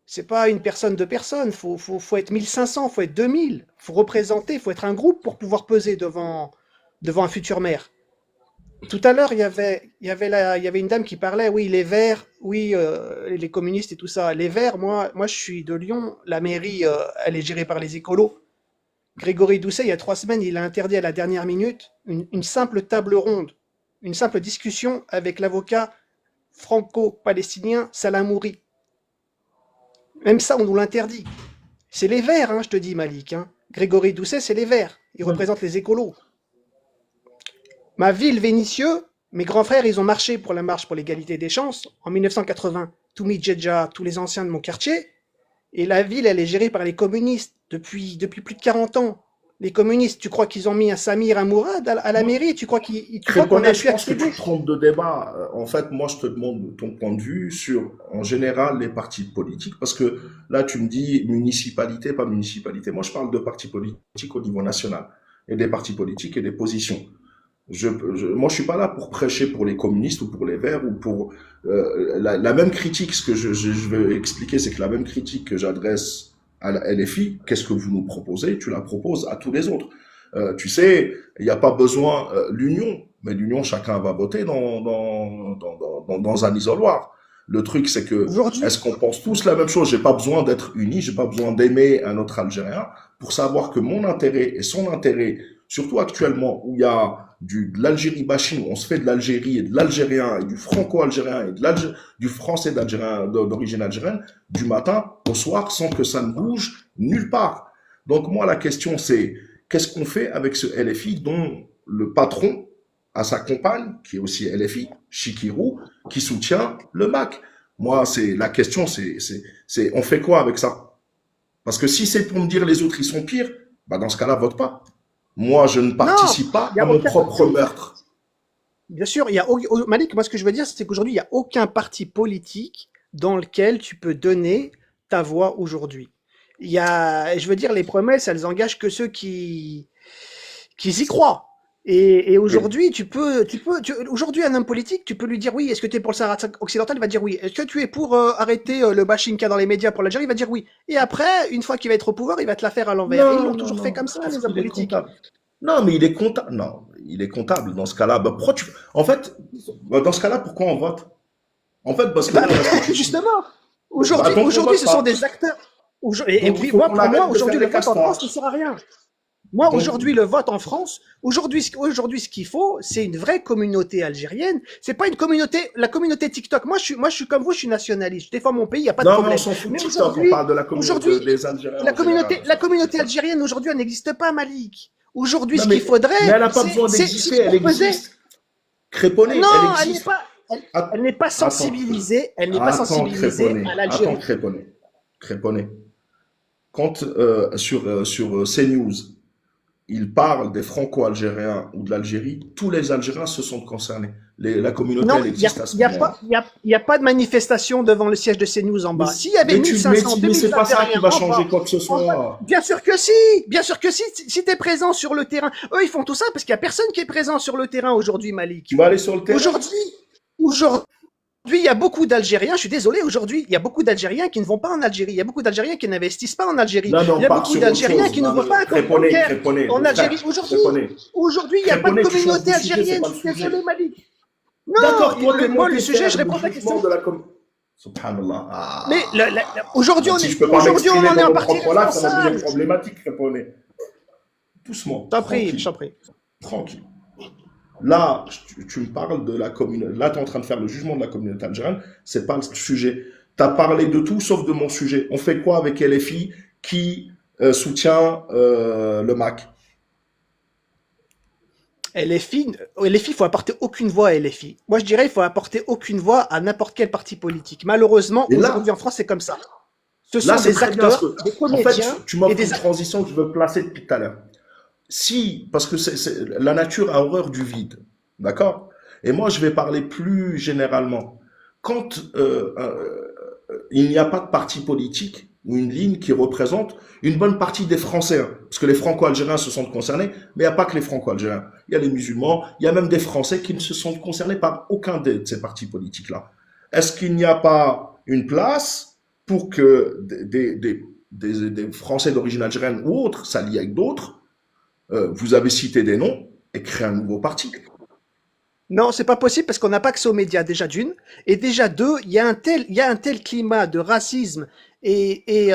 C'est pas une personne, deux personnes, faut être 1500, faut être 2000, faut représenter, faut être un groupe pour pouvoir peser devant un futur maire. Tout à l'heure, il y avait une dame qui parlait, oui, les Verts, oui, les communistes et tout ça. Les Verts, moi, je suis de Lyon, la mairie, elle est gérée par les écolos. Grégory Doucet, il y a 3 semaines, il a interdit à la dernière minute une simple table ronde, une simple discussion avec l'avocat franco-palestinien Salamouri. Même ça, on nous l'interdit. C'est les Verts, hein, je te dis, Malik, hein. Grégory Doucet, c'est les Verts. Il représente les écolos. Ma ville, Vénissieux, mes grands frères, ils ont marché pour la marche pour l'égalité des chances en 1980. Toumi Djedja, tous les anciens de mon quartier. Et la ville, elle est gérée par les communistes depuis plus de 40 ans. Les communistes, tu crois qu'ils ont mis un Samir, un Mourad à la mairie? Tu crois qu'on a Je pu pense que tu accéder? te trompes de débat. En fait, moi, je te demande ton point de vue sur, en général, les partis politiques, parce que là, tu me dis municipalité, pas municipalité. Moi, je parle de partis politiques au niveau national, et des partis politiques et des positions. Moi, je suis pas là pour prêcher pour les communistes ou pour les Verts ou pour la même critique. Ce que je veux expliquer, c'est que la même critique que j'adresse à la LFI, qu'est-ce que vous nous proposez, tu la proposes à tous les autres. Tu sais, il n'y a pas besoin l'union, mais l'union, chacun va voter dans un isoloir. Le truc, c'est que Aujourd'hui, est-ce qu'on pense tous la même chose? J'ai pas besoin d'être uni, j'ai pas besoin d'aimer un autre Algérien pour savoir que mon intérêt et son intérêt, surtout actuellement où il y a de l'Algérie bashing, où on se fait de l'Algérie et de l'Algérien et du franco-algérien et du français d'Algérien, d'origine algérienne, du matin au soir sans que ça ne bouge nulle part. Donc moi, la question c'est, qu'est-ce qu'on fait avec ce LFI dont le patron a sa compagne, qui est aussi LFI, Chikirou, qui soutient le MAC? Moi, c'est la question, on fait quoi avec ça? Parce que si c'est pour me dire les autres ils sont pires, bah dans ce cas-là, vote pas. Moi, je ne non, participe pas il n'y à a mon aucun. propre meurtre. Bien sûr, Malik, moi ce que je veux dire, c'est qu'aujourd'hui, il n'y a aucun parti politique dans lequel tu peux donner ta voix aujourd'hui. Je veux dire, les promesses, elles engagent que ceux qui y croient. Et Oui. aujourd'hui, aujourd'hui, un homme politique, tu peux lui dire oui, est-ce que tu es pour le Sahara occidental? Il va dire oui. Est-ce que tu es pour arrêter le bashing qu'il y a dans les médias pour l'Algérie? Il va dire oui. Et après, une fois qu'il va être au pouvoir, il va te la faire à l'envers. Et ils Non, l'ont non, toujours fait non, comme ça, parce les hommes qu'il est politiques. comptable. Non, mais il est comptable. Non, il est comptable dans ce cas-là. Bah, pourquoi tu... En fait, dans ce cas-là, pourquoi on vote? En fait, parce que Bah, voilà ce que tu dis. justement, Bah, donc on aujourd'hui, vote ce sont pas. des acteurs. Et Donc il oui, faut moi, qu'on pour moi, arrête de faire aujourd'hui, le les vote en France castors. ne sert à rien. Moi, Donc, aujourd'hui, le vote en France, aujourd'hui, ce qu'il faut, c'est une vraie communauté algérienne. C'est pas une communauté, la communauté TikTok. Moi, je suis comme vous, je suis nationaliste. Je défends mon pays, il n'y a pas de non, mais on problème. s'en fout de Mais TikTok, on aujourd'hui, parle de la communauté aujourd'hui, des Algériens en général. la communauté algérienne aujourd'hui, elle n'existe pas, Malik. Aujourd'hui, Non, ce qu'il mais faudrait, elle n'a pas besoin c'est d'exister, ce elle qu'on faisait. existe. Créponné, Non, elle elle n'est existe. pas, Att- elle n'est pas Attends, sensibilisée, elle n'est pas attends, sensibilisée Créponné, à attends, l'Algérie. Créponné. Quand sur CNews, il parle des Franco-Algériens ou de l'Algérie, tous les Algériens se sentent concernés. La communauté, Non, elle existe à ce moment-là. il y a pas de manifestation devant le siège de CNews en Mais, bas. S'il y avait mais, tu, 1500, mais c'est pas ça qui 2021 va en changer bas, quoi que ce soit. bien sûr que si, si t'es présent sur le terrain, eux ils font tout ça parce qu'il y a personne qui est présent sur le terrain aujourd'hui, Malik. Tu vas aller sur le terrain. Aujourd'hui, il y a beaucoup d'Algériens, je suis désolé, aujourd'hui, il y a beaucoup d'Algériens qui ne vont pas en Algérie, il y a beaucoup d'Algériens qui n'investissent pas en Algérie, Non, non, il y a part beaucoup sur autre d'Algériens chose. qui ne Non, vont pas un compte bancaire en Algérie. Aujourd'hui, il n'y a pas de Créponné, tu changes communauté de sujet, c'est algérienne, pas je le suis sujet. désolé, Malik. D'accord, toi, t'es Moi, monté le sujet, faire je réponds à ta le question. jugement de la Subhanallah. Ah. Mais aujourd'hui, Si je peux pas aujourd'hui, on m'exprimer en est dans un mon parti propre live, ça va devenir responsable. problématique, Créponné. Doucement. T'en prie, Tranquille. je t'en prie. Tranquille. Là, tu me parles de la communauté. Là, tu es en train de faire le jugement de la communauté algérienne. C'est pas le sujet. Tu as parlé de tout sauf de mon sujet. On fait quoi avec LFI qui soutient le MAC? LFI, il faut apporter aucune voix à LFI. Moi, je dirais, il faut apporter aucune voix à n'importe quel parti politique. Malheureusement, Et là- aujourd'hui en France, c'est comme ça. Ce sont Là, c'est des très bien. acteurs, des En fait, comédiens tu m'offres et des une transition que je veux placer depuis tout à l'heure. Si, parce que la nature a horreur du vide, d'accord? Et moi, je vais parler plus généralement. Quand il n'y a pas de parti politique ou une ligne qui représente une bonne partie des Français, hein, parce que les Franco-Algériens se sentent concernés, mais il n'y a pas que les Franco-Algériens. Il y a les musulmans, il y a même des Français qui ne se sentent concernés par aucun de ces partis politiques-là. Est-ce qu'il n'y a pas une place pour que des Français d'origine algérienne ou autres s'allient avec d'autres? Vous avez cité des noms et créer un nouveau parti. Non, c'est pas possible parce qu'on n'a pas accès aux médias, déjà d'une. Et déjà deux, il y a un tel climat de racisme et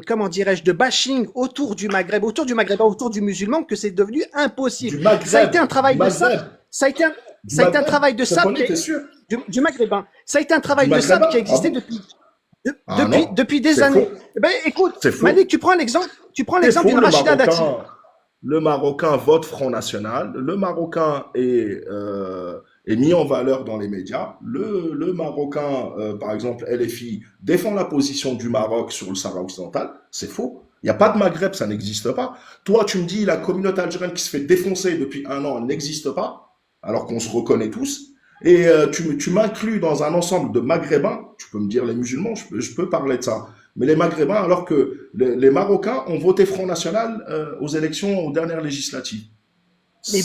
comment dirais-je, de bashing autour du Maghreb, autour du musulman, que c'est devenu impossible. Du Maghreb, Ça a été un travail du de Maghreb. ça. Ça a été un travail de Ça ça. connaît, t'es sûr? Du maghrébin. Ça a été un travail Du de sable maghrébin? qui a existé Ah bon? Ah non, depuis des c'est années. faux. Eh ben, écoute, C'est faux. Malik, tu prends l'exemple C'est faux, d'une Rachida Dati. Le Marocain vote Front National. Le Marocain est mis en valeur dans les médias. Le Marocain, par exemple, LFI, défend la position du Maroc sur le Sahara occidental. C'est faux. Il n'y a pas de Maghreb, ça n'existe pas. Toi, tu me dis la communauté algérienne qui se fait défoncer depuis 1 an, elle n'existe pas, alors qu'on se reconnaît tous. Et tu m'inclus dans un ensemble de Maghrébins, tu peux me dire les musulmans, je peux parler de ça. Mais les Maghrébins, alors que les Marocains ont voté Front National aux élections, aux dernières législatives. Mais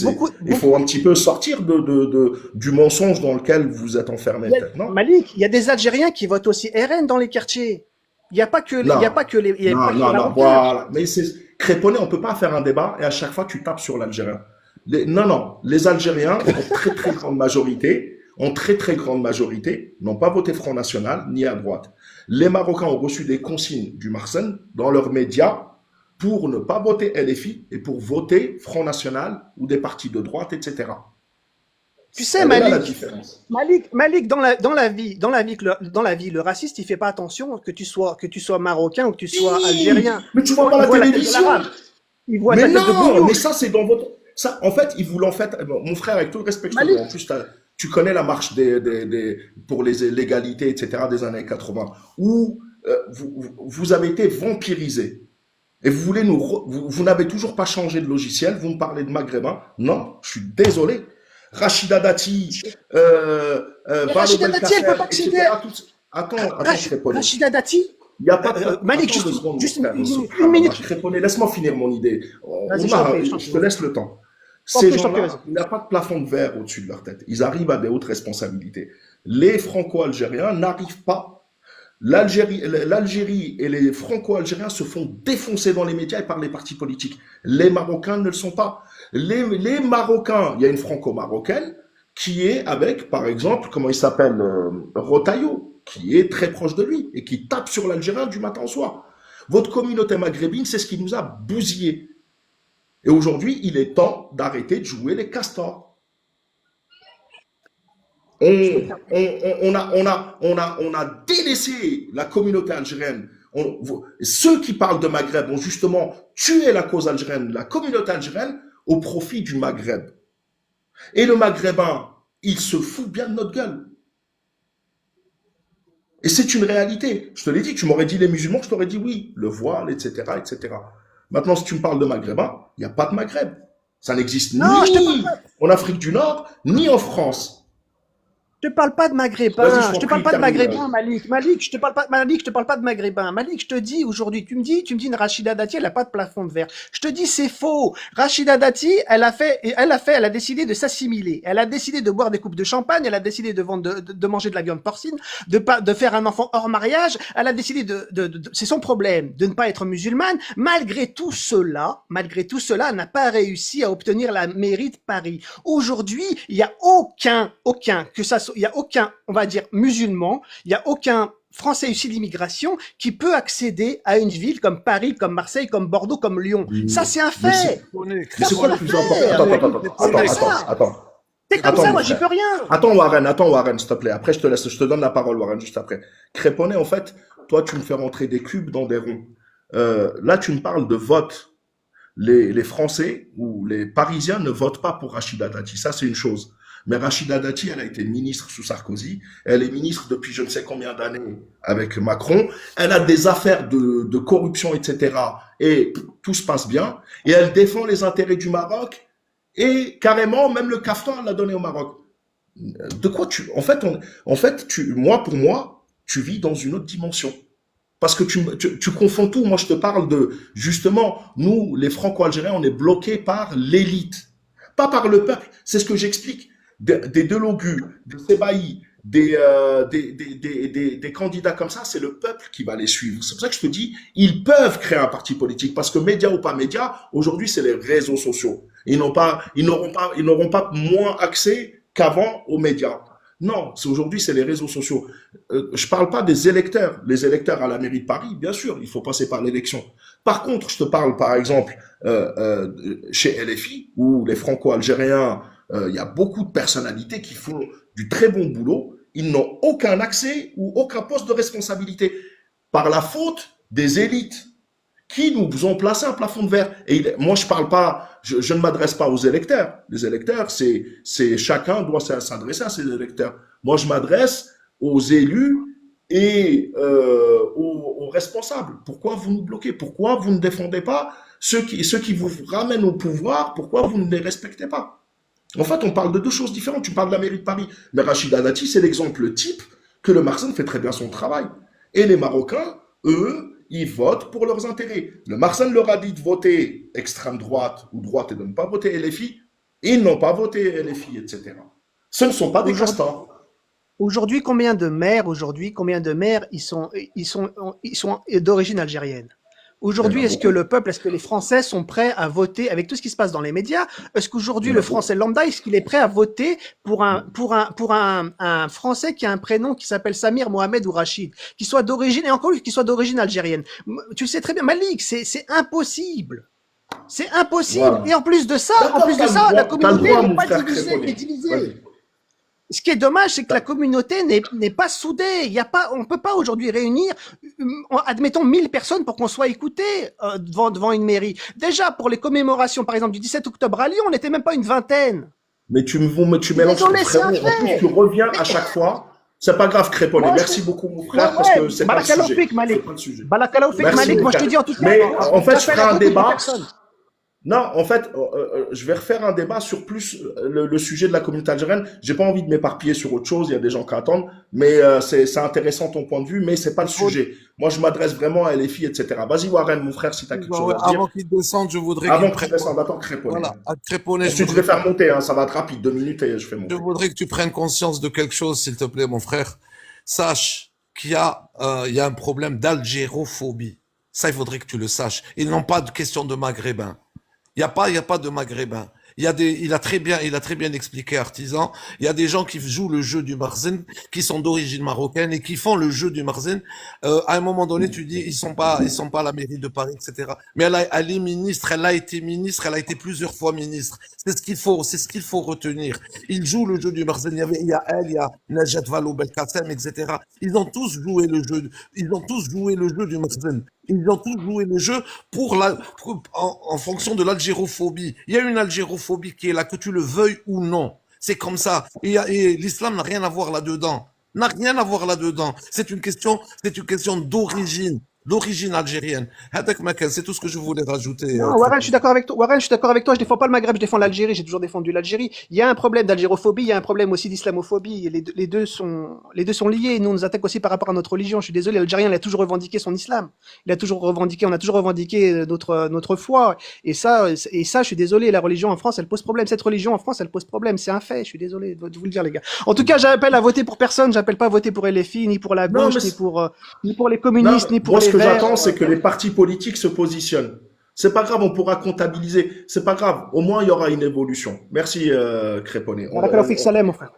Il faut un petit peu sortir du mensonge dans lequel vous êtes enfermé, peut-être, non? Malik, il y a des Algériens qui votent aussi RN dans les quartiers. Il n'y a pas que les, il y a pas que les, il y a pas que les Non, Marocains. voilà. Mais c'est Créponné, on peut pas faire un débat et à chaque fois tu tapes sur l'Algérien. Non, les Algériens en très grande majorité, n'ont pas voté Front National ni à droite. Les Marocains ont reçu des consignes du Marsen dans leurs médias pour ne pas voter LFI et pour voter Front National ou des partis de droite, etc. Tu sais, Elle est là, la Malik, différence. Malik, dans la vie, le raciste, il fait pas attention que tu sois marocain ou que tu sois algérien. Mais tu vois pas la voit tête de télévision. l'arabe. Il voit Mais ta tête de non, bougnoul. mais ça c'est dans votre... Ça, en fait, ils vous l'ont fait... Mon frère, avec tout le respect que je te Malik. dois, en plus, tu connais la marche pour les légalités, etc., des années 80, où vous avez été vampirisé. Et vous voulez vous n'avez toujours pas changé de logiciel, vous me parlez de maghrébin. Non, je suis désolé. Rachida Dati, Rachida Dati, elle peut pas accéder. Attends, je réponds. Rachida Dati, Il n'y a pas de... Malik, Attends 2 secondes, juste mon frère, une subhanallah, minute. je répondais, laisse-moi finir mon idée. Vas-y, je t'en prie, je t'en Je te prie. laisse le temps. Je t'en Ces prie, je t'en prie, gens-là, vas-y. il n'y a pas de plafond de verre au-dessus de leur tête. Ils arrivent à des hautes responsabilités. Les Franco-Algériens n'arrivent pas. L'Algérie et les Franco-Algériens se font défoncer dans les médias et par les partis politiques. Les Marocains ne le sont pas. Les Marocains, il y a une Franco-Marocaine qui est avec, par exemple, comment il s'appelle, Rotaillot, qui est très proche de lui et qui tape sur l'Algérien du matin au soir. Votre communauté maghrébine, c'est ce qui nous a bousillés. Et aujourd'hui, il est temps d'arrêter de jouer les castors. On a délaissé la communauté algérienne. Ceux qui parlent de Maghreb ont justement tué la cause algérienne, la communauté algérienne, au profit du Maghreb. Et le Maghrébin, il se fout bien de notre gueule. Et c'est une réalité. Je te l'ai dit, tu m'aurais dit les musulmans, je t'aurais dit oui, le voile, etc., etc. Maintenant, si tu me parles de Maghrébin, il n'y a pas de Maghreb. Ça n'existe ni en Afrique du Nord, ni en France. Je te parle pas de maghrébin, Vas-y, je te parle pas de termine. maghrébin, Malik, je te parle pas de maghrébin. Malik, je te dis aujourd'hui, tu me dis une Rachida Dati, elle a pas de plafond de verre. Je te dis, c'est faux. Rachida Dati, elle a décidé de s'assimiler. Elle a décidé de boire des coupes de champagne, elle a décidé de manger de la viande porcine, de faire un enfant hors mariage. Elle a décidé c'est son problème, de ne pas être musulmane. Malgré tout cela, elle n'a pas réussi à obtenir la mairie de Paris. Aujourd'hui, il y a aucun, il y a aucun, on va dire, musulman, il y a aucun Français issu d'immigration qui peut accéder à une ville comme Paris, comme Marseille, comme Bordeaux, comme Lyon. Ça, c'est un fait. Mais c'est quoi le plus important? Attends. C'est comme ça, moi, j'y peux rien. Attends, Warren, s'il te plaît. Après, je te donne la parole, Warren, juste après. Créponnet, en fait, toi, tu me fais rentrer des cubes dans des ronds. Là, tu me parles de vote. Les Français ou les Parisiens ne votent pas pour Rachida Dati. Ça, c'est une chose. Mais Rachida Dati, elle a été ministre sous Sarkozy. Elle est ministre depuis je ne sais combien d'années avec Macron. Elle a des affaires de corruption, etc. Et tout se passe bien. Et elle défend les intérêts du Maroc. Et carrément, même le caftan, elle l'a donné au Maroc. De quoi pour moi, tu vis dans une autre dimension. Parce que tu confonds tout. Moi, je te parle de, justement, nous, les Franco-Algériens, on est bloqués par l'élite. Pas par le peuple. C'est ce que j'explique. Des Delogu, des Sebaï, des candidats comme ça, c'est le peuple qui va les suivre. C'est pour ça que je te dis, ils peuvent créer un parti politique parce que médias ou pas médias, aujourd'hui, c'est les réseaux sociaux. Ils n'auront pas moins accès qu'avant aux médias. Non, aujourd'hui, c'est les réseaux sociaux. Je parle pas des électeurs. Les électeurs à la mairie de Paris, bien sûr, il faut passer par l'élection. Par contre, je te parle, par exemple, chez LFI, où les Franco-Algériens, il y a beaucoup de personnalités qui font du très bon boulot. Ils n'ont aucun accès ou aucun poste de responsabilité par la faute des élites qui nous ont placé un plafond de verre. Et moi, je parle pas, je ne m'adresse pas aux électeurs. Les électeurs, c'est chacun doit s'adresser à ses électeurs. Moi, je m'adresse aux élus et aux responsables. Pourquoi vous nous bloquez? Pourquoi vous ne défendez pas ceux qui vous ramènent au pouvoir? Pourquoi vous ne les respectez pas? En fait, on parle de deux choses différentes. Tu parles de la mairie de Paris. Mais Rachida Dati, c'est l'exemple type que le Marsan fait très bien son travail. Et les Marocains, eux, ils votent pour leurs intérêts. Le Marsan leur a dit de voter extrême droite ou droite et de ne pas voter LFI. Ils n'ont pas voté LFI, etc. Ce ne sont pas des castors. Aujourd'hui, combien de maires, ils sont d'origine algérienne? Aujourd'hui, est-ce que le peuple, est-ce que les Français sont prêts à voter avec tout ce qui se passe dans les médias? Est-ce qu'aujourd'hui, le Français lambda, est-ce qu'il est prêt à voter pour un Français qui a un prénom qui s'appelle Samir, Mohamed ou Rachid, qui soit d'origine, et encore lui, qui soit d'origine algérienne? Tu le sais très bien, Malik, c'est impossible. C'est impossible. Voilà. Et en plus de ça, la communauté n'est pas divisée, elle est divisée. Ce qui est dommage, c'est que la communauté n'est pas soudée. On peut pas aujourd'hui réunir, admettons, 1000 personnes pour qu'on soit écouté devant une mairie. Déjà, pour les commémorations, par exemple, du 17 octobre à Lyon, on n'était même pas une vingtaine. Mais tu mélanges. En plus, tu reviens à chaque fois. C'est pas grave, Créponnet. Merci beaucoup, mon frère, parce que c'est pas le sujet. Balakaloufik, Malik. Moi, je te dis en tout cas. Mais en fait, je ferai un débat. Non, en fait, je vais refaire un débat sur plus le sujet de la communauté algérienne. J'ai pas envie de m'éparpiller sur autre chose. Il y a des gens qui attendent, mais c'est intéressant ton point de vue, mais c'est pas le sujet. Moi, je m'adresse vraiment à LFI, etc. Vas-y, Warren, mon frère, si t'as quelque chose à dire. Avant qu'il descende, je voudrais. Avant qu'il descende, attends, Créponnet. Voilà, à Créponnet. Je vais faire monter, hein, ça va être rapide, 2 minutes et je fais monter. Je voudrais que tu prennes conscience de quelque chose, s'il te plaît, mon frère. Sache qu'il y a un problème d'algérophobie. Ça, il faudrait que tu le saches. Ils n'ont pas de question de maghrébins. Il n'y a pas de maghrébins. il a très bien expliqué Artisan. Il y a des gens qui jouent le jeu du Marzen, qui sont d'origine marocaine et qui font le jeu du Marzen. À un moment donné, tu dis, ils sont pas à la mairie de Paris, etc. Mais elle est ministre, elle a été ministre, elle a été plusieurs fois ministre. C'est ce qu'il faut retenir. Ils jouent le jeu du Marzen. Il y a elle, il y a Najat Vallaud Belkacem, etc. Ils ont tous joué le jeu du Marzen. Ils ont tous joué le jeu en fonction de l'algérophobie. Il y a une algérophobie qui est là, que tu le veuilles ou non. C'est comme ça. Et l'islam n'a rien à voir là-dedans. N'a rien à voir là-dedans. C'est une question d'origine algérienne. Hadak Makan, c'est tout ce que je voulais rajouter. Non, Warren, je suis d'accord avec toi. Warren, je suis d'accord avec toi. Je défends pas le Maghreb, je défends l'Algérie. J'ai toujours défendu l'Algérie. Il y a un problème d'algérophobie, il y a un problème aussi d'islamophobie. Les deux sont liés. Nous, on nous attaque aussi par rapport à notre religion. Je suis désolé, l'Algérien, il a toujours revendiqué son islam. On a toujours revendiqué notre foi. Et ça, je suis désolé, la religion en France, elle pose problème. Cette religion en France, elle pose problème. C'est un fait. Je suis désolé de vous le dire, les gars. En tout cas, j'appelle à voter pour personne. J'appelle pas à voter pour LFI, ni pour la Non, gauche, mais ni pour les non, communistes, ni pour moi, ce les que verts. j'attends, c'est que les partis politiques se positionnent. C'est pas grave, on pourra comptabiliser. C'est pas grave. Au moins, il y aura une évolution. Merci, Créponnet. Barakallahu fik, salam, mon frère.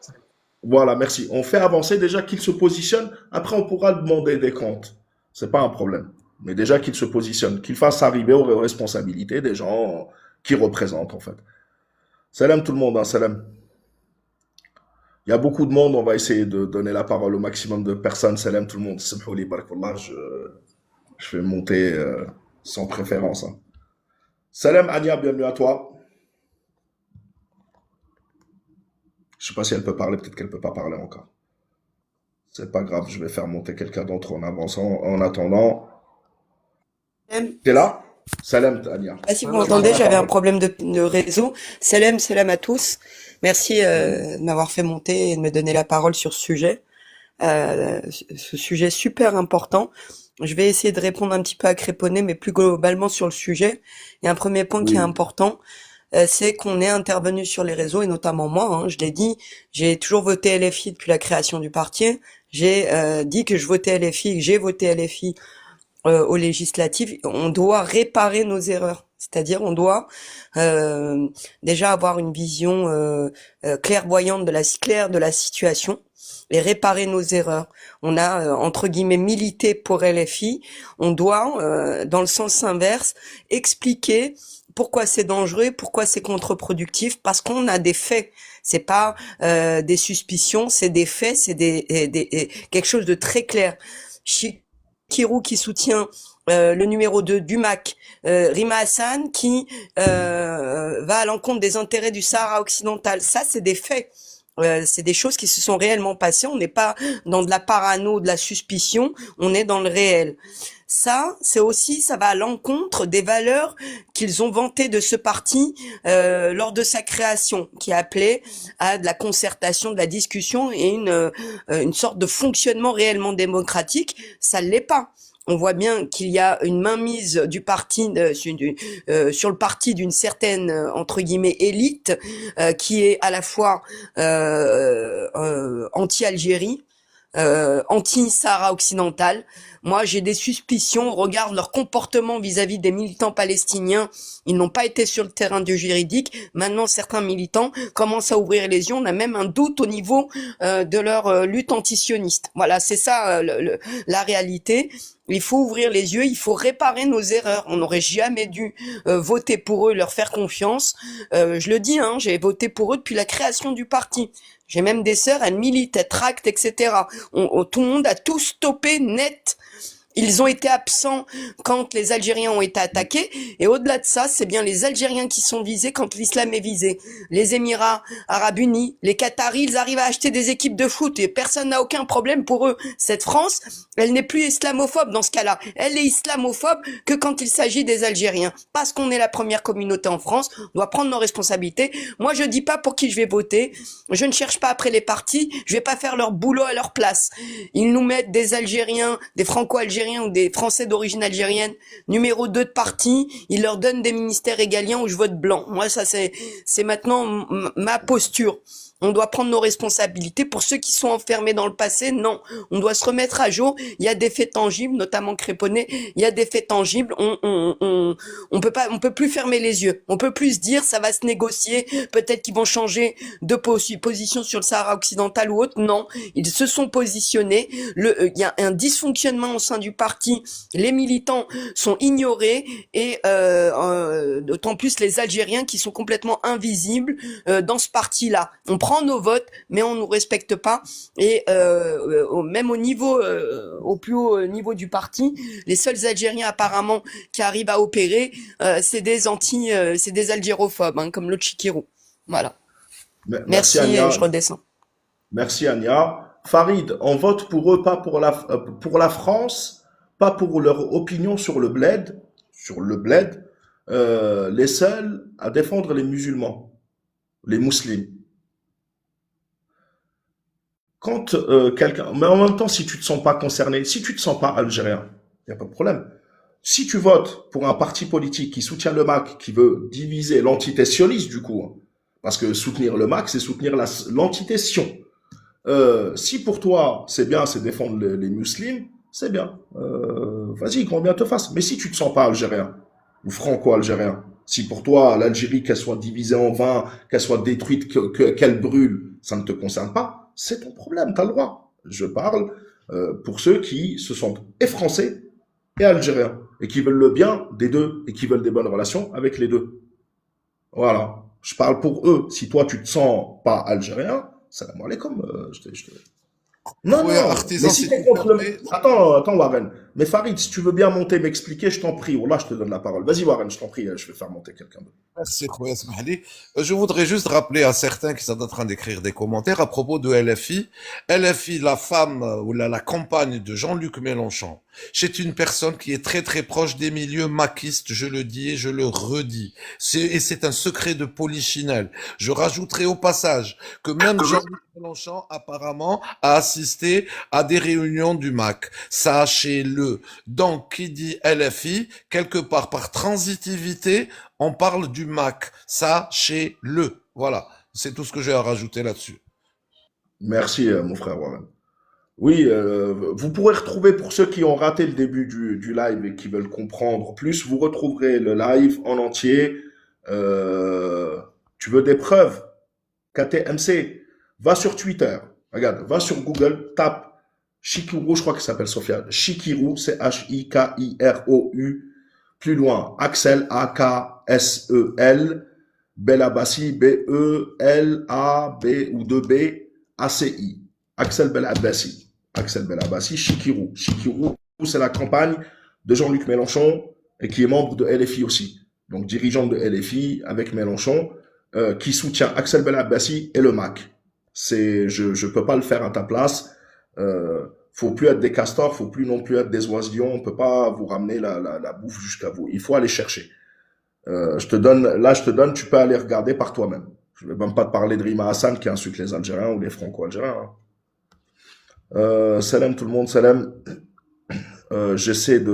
Voilà, merci. On fait avancer déjà qu'ils se positionnent. Après, on pourra demander des comptes. C'est pas un problème. Mais déjà qu'ils se positionnent, qu'ils fassent arriver aux responsabilités des gens qui représentent, en fait. Salam tout le monde, hein, salam. Il y a beaucoup de monde, on va essayer de donner la parole au maximum de personnes. Salam tout le monde. Samhouli, barakallah, je vais monter sans préférence. Hein. Salam Ania, bienvenue à toi. Je sais pas si elle peut parler, peut-être qu'elle peut pas parler encore. C'est pas grave, je vais faire monter quelqu'un d'autre en avançant. En attendant, t'es là? Salam Ania. Ah, si vous m'entendez, j'avais un problème de réseau. Salam à tous. Merci de m'avoir fait monter et de me donner la parole sur ce sujet. Ce sujet super important. Je vais essayer de répondre un petit peu à Créponnet, mais plus globalement sur le sujet. Il y a un premier point qui est important, c'est qu'on est intervenu sur les réseaux, et notamment moi, hein, je l'ai dit, j'ai toujours voté LFI depuis la création du parti. J'ai dit que je votais LFI, que j'ai voté LFI aux législatives. On doit réparer nos erreurs. C'est-à-dire, on doit déjà avoir une vision clairvoyante claire de la situation et réparer nos erreurs. On a, entre guillemets, milité pour LFI. On doit, dans le sens inverse, expliquer pourquoi c'est dangereux, pourquoi c'est contre-productif, parce qu'on a des faits. C'est pas des suspicions, c'est des faits, c'est quelque chose de très clair. Kirou qui soutient le numéro 2 du MAC, Rima Hassan qui va à l'encontre des intérêts du Sahara occidental. Ça, c'est des faits. C'est des choses qui se sont réellement passées. On n'est pas dans de la parano, de la suspicion. On est dans le réel. Ça, c'est aussi, ça va à l'encontre des valeurs qu'ils ont vantées de ce parti lors de sa création, qui appelait à de la concertation, de la discussion et une sorte de fonctionnement réellement démocratique. Ça l'est pas. On voit bien qu'il y a une mainmise du parti sur le parti d'une certaine entre guillemets élite qui est à la fois anti-Algérie, anti-Sahara occidental. Moi, j'ai des suspicions. On regarde leur comportement vis-à-vis des militants palestiniens. Ils n'ont pas été sur le terrain du juridique. Maintenant, certains militants commencent à ouvrir les yeux. On a même un doute au niveau de leur lutte antisioniste. Voilà, c'est ça la réalité. Il faut ouvrir les yeux, il faut réparer nos erreurs. On n'aurait jamais dû voter pour eux, leur faire confiance. Je le dis, hein, j'ai voté pour eux depuis la création du parti. J'ai même des sœurs, elles militent, elles tractent, etc. Tout le monde a tout stoppé net. Ils ont été absents quand les Algériens ont été attaqués. Et au-delà de ça, c'est bien les Algériens qui sont visés quand l'islam est visé. Les Émirats Arabes Unis, les Qataris, ils arrivent à acheter des équipes de foot et personne n'a aucun problème pour eux. Cette France, elle n'est plus islamophobe dans ce cas-là. Elle est islamophobe que quand il s'agit des Algériens. Parce qu'on est la première communauté en France, on doit prendre nos responsabilités. Moi, je dis pas pour qui je vais voter. Je ne cherche pas après les partis. Je vais pas faire leur boulot à leur place. Ils nous mettent des Algériens, des Franco-Algériens ou des Français d'origine algérienne, numéro 2 de parti, ils leur donnent des ministères régaliens où je vote blanc. Moi, ça, c'est maintenant ma posture. On doit prendre nos responsabilités. Pour ceux qui sont enfermés dans le passé, non. On doit se remettre à jour. Il y a des faits tangibles, notamment Créponnet. Il y a des faits tangibles. On peut plus fermer les yeux. On peut plus se dire, ça va se négocier. Peut-être qu'ils vont changer de position sur le Sahara occidental ou autre. Non. Ils se sont positionnés. Il y a un dysfonctionnement au sein du parti. Les militants sont ignorés et d'autant plus les Algériens qui sont complètement invisibles dans ce parti-là. On prend nos votes, mais on nous respecte pas. Et même au plus haut niveau du parti, les seuls Algériens apparemment qui arrivent à opérer, c'est des algérophobes, hein, comme l'autre Chikirou. Voilà. Merci, Ania. je redescends. Merci Ania. Farid, on vote pour eux, pas pour la France, pas pour leur opinion sur le bled, les seuls à défendre les musulmans, les musulmans. Quand quelqu'un, mais en même temps, si tu te sens pas concerné, si tu te sens pas algérien, il y a pas de problème. Si tu votes pour un parti politique qui soutient le MAC, qui veut diviser l'entité sioniste du coup, hein, parce que soutenir le MAC, c'est soutenir l'entité Sion. Si pour toi c'est bien, c'est défendre les musulmans, c'est bien. Vas-y, grand bien te fasse. Mais si tu te sens pas algérien ou franco-algérien, si pour toi l'Algérie qu'elle soit divisée en 20, qu'elle soit détruite, qu'elle brûle, ça ne te concerne pas. C'est ton problème, t'as le droit. Je parle pour ceux qui se sentent et français et algériens et qui veulent le bien des deux et qui veulent des bonnes relations avec les deux. Voilà. Je parle pour eux. Si toi tu te sens pas algérien, salam alaikum. Non, Oui, non. artisan, Mais si si t'es tu contre le... permets. Attends, Warren. Mais Farid, si tu veux bien monter, m'expliquer, je t'en prie. Là, je te donne la parole. Vas-y, Warren, je t'en prie. Je vais faire monter quelqu'un d'autre. Merci, Khouya Smahli. Je voudrais juste rappeler à certains qui sont en train d'écrire des commentaires à propos de LFI. LFI, la femme ou la compagne de Jean-Luc Mélenchon, c'est une personne qui est très très proche des milieux maquistes, je le dis et je le redis. Et c'est un secret de polichinelle. Je rajouterai au passage que même Jean-Luc Mélenchon apparemment a assisté à des réunions du MAC. Sachez-le. Donc, qui dit LFI, quelque part par transitivité, on parle du MAC. Sachez-le. Voilà. C'est tout ce que j'ai à rajouter là-dessus. Merci, mon frère Warren. Oui, vous pourrez retrouver, pour ceux qui ont raté le début du live et qui veulent comprendre plus, vous retrouverez le live en entier. Tu veux des preuves? KTMC, va sur Twitter, regarde, va sur Google, tape Chikirou, je crois qu'il s'appelle Sofiane. Chikirou, c'est H-I-K-I-R-O-U. Plus loin, Axel, A-K-S-E-L, Belabassi, B-E-L-A-B ou 2B, A-C-I. Axel Belabassi. Axel Belabassi, Chikirou. Chikirou, c'est la campagne de Jean-Luc Mélenchon et qui est membre de LFI aussi. Donc, dirigeant de LFI avec Mélenchon, qui soutient Axel Belabassi et le MAC. Je peux pas le faire à ta place. Faut plus être des castors, faut plus non plus être des oisillons, on peut pas vous ramener la bouffe jusqu'à vous. Il faut aller chercher. Je te donne, tu peux aller regarder par toi-même. Je vais même pas te parler de Rima Hassan qui insulte les Algériens ou les Franco-Algériens. Salam tout le monde, salam. J'essaie de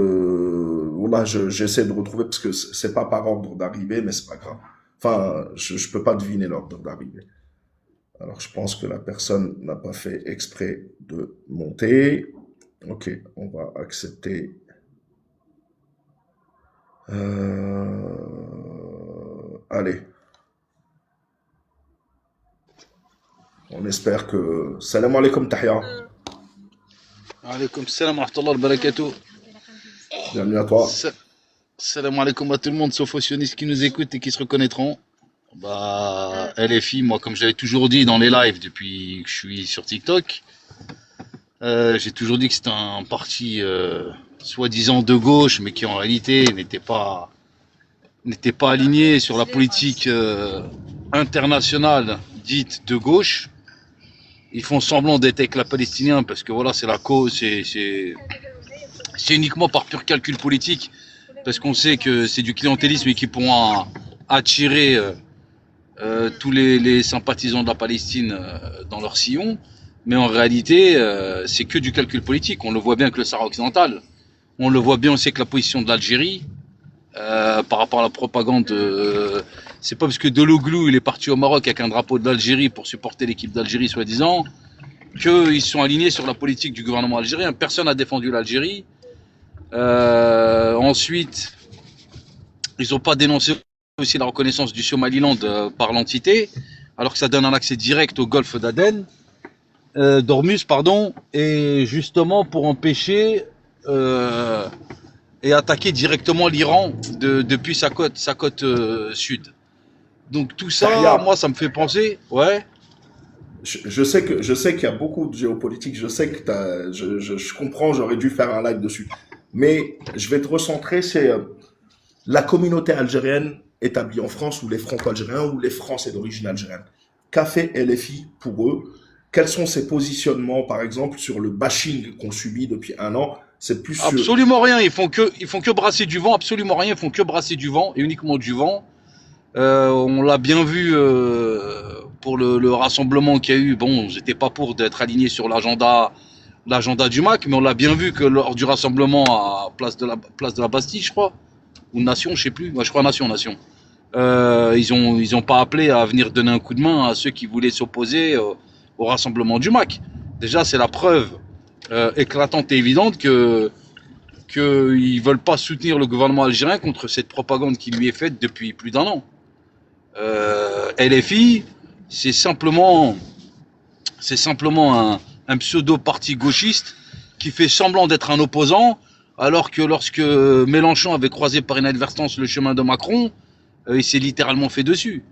retrouver parce que c'est pas par ordre d'arrivée, mais c'est pas grave. Enfin, je peux pas deviner l'ordre d'arrivée. Alors, je pense que la personne n'a pas fait exprès de monter. Ok, on va accepter. Allez. On espère que... Salam alaikum, Tahia. Alaikum salam wa rahmatullahi wa barakatuh. Bienvenue à toi. Salam alaikum à tout le monde, sauf aux sionistes qui nous écoutent et qui se reconnaîtront. Bah, LFI, moi, comme j'avais toujours dit dans les lives depuis que je suis sur TikTok, j'ai toujours dit que c'était un parti soi-disant de gauche, mais qui en réalité n'était pas aligné sur la politique internationale dite de gauche. Ils font semblant d'être avec la Palestinien parce que voilà, c'est la cause, c'est uniquement par pur calcul politique, parce qu'on sait que c'est du clientélisme et qu'ils pourront attirer tous les sympathisants de la Palestine dans leur sillon, mais en réalité, c'est que du calcul politique. On le voit bien avec le Sahara occidental, on le voit bien aussi avec la position de l'Algérie par rapport à la propagande C'est pas parce que Deloglou il est parti au Maroc avec un drapeau d'Algérie pour supporter l'équipe d'Algérie soi-disant qu'ils sont alignés sur la politique du gouvernement algérien. Personne n'a défendu l'Algérie. Ensuite, ils n'ont pas dénoncé aussi la reconnaissance du Somaliland par l'entité, alors que ça donne un accès direct au golfe d'Aden, d'Ormuz, pardon, et justement pour empêcher et attaquer directement l'Iran depuis sa côte sud. Donc tout ça, Tahia, moi, ça me fait penser, ouais. je sais qu'il y a beaucoup de géopolitique, je sais que je comprends, j'aurais dû faire un live dessus. Mais je vais te recentrer, c'est la communauté algérienne établie en France, ou les franco-algériens, ou les Français d'origine algérienne. Qu'a fait LFI pour eux? Quels sont ses positionnements, par exemple, sur le bashing qu'on subit depuis un an? C'est plus sur... Absolument rien, ils font que brasser du vent, absolument rien, ils font que brasser du vent, et uniquement du vent. On l'a bien vu pour le rassemblement qu'il y a eu. Bon, j'étais pas pour d'être aligné sur l'agenda du MAC, mais on l'a bien vu que lors du rassemblement à place de la Bastille, je crois, ou Nation, je sais plus, moi je crois Nation. Ils ont pas appelé à venir donner un coup de main à ceux qui voulaient s'opposer au rassemblement du MAC. Déjà, c'est la preuve éclatante et évidente que ils veulent pas soutenir le gouvernement algérien contre cette propagande qui lui est faite depuis plus d'un an. LFI, c'est simplement un pseudo-parti gauchiste qui fait semblant d'être un opposant, alors que lorsque Mélenchon avait croisé par inadvertance le chemin de Macron, il s'est littéralement fait dessus.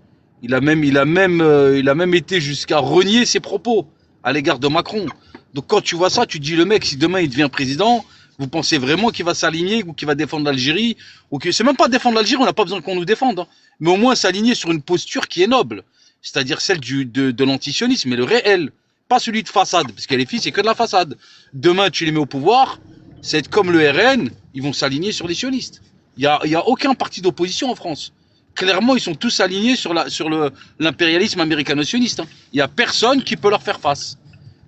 Il a même été jusqu'à renier ses propos à l'égard de Macron. Donc quand tu vois ça, tu te dis le mec, si demain il devient président, vous pensez vraiment qu'il va s'aligner ou qu'il va défendre l'Algérie, ou que c'est même pas défendre l'Algérie, on n'a pas besoin qu'on nous défende, hein, mais au moins s'aligner sur une posture qui est noble, c'est-à-dire celle de l'antisionisme, mais le réel, pas celui de façade, parce que les filles c'est que de la façade. Demain tu les mets au pouvoir, c'est comme le RN, ils vont s'aligner sur les sionistes. Il y a aucun parti d'opposition en France. Clairement, ils sont tous alignés sur l'impérialisme américano-sioniste. Hein. Il y a personne qui peut leur faire face.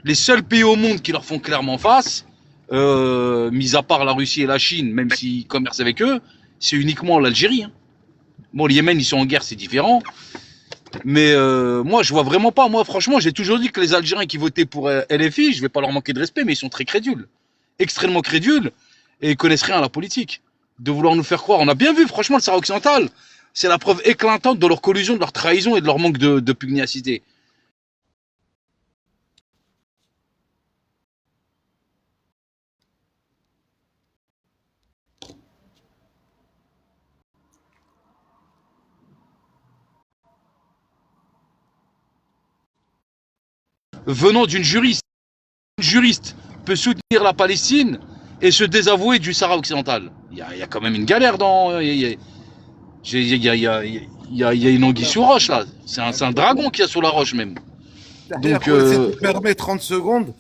Les seuls pays au monde qui leur font clairement face, mis à part la Russie et la Chine, même s'ils commercent avec eux, c'est uniquement l'Algérie. Hein. Bon, le Yémen, ils sont en guerre, c'est différent. Mais moi, je vois vraiment pas. Moi, franchement, j'ai toujours dit que les Algériens qui votaient pour LFI, je vais pas leur manquer de respect, mais ils sont très crédules. Extrêmement crédules. Et ils connaissent rien à la politique. De vouloir nous faire croire. On a bien vu, franchement, le Sahara occidental. C'est la preuve éclatante de leur collusion, de leur trahison et de leur manque de pugnacité. Venant d'une juriste. Une juriste peut soutenir la Palestine et se désavouer du Sahara occidental. Il y a quand même une galère dans... Il y a une anguille sous roche là. C'est un dragon qu'il y a sous la roche même. Donc, si tu me permets 30 secondes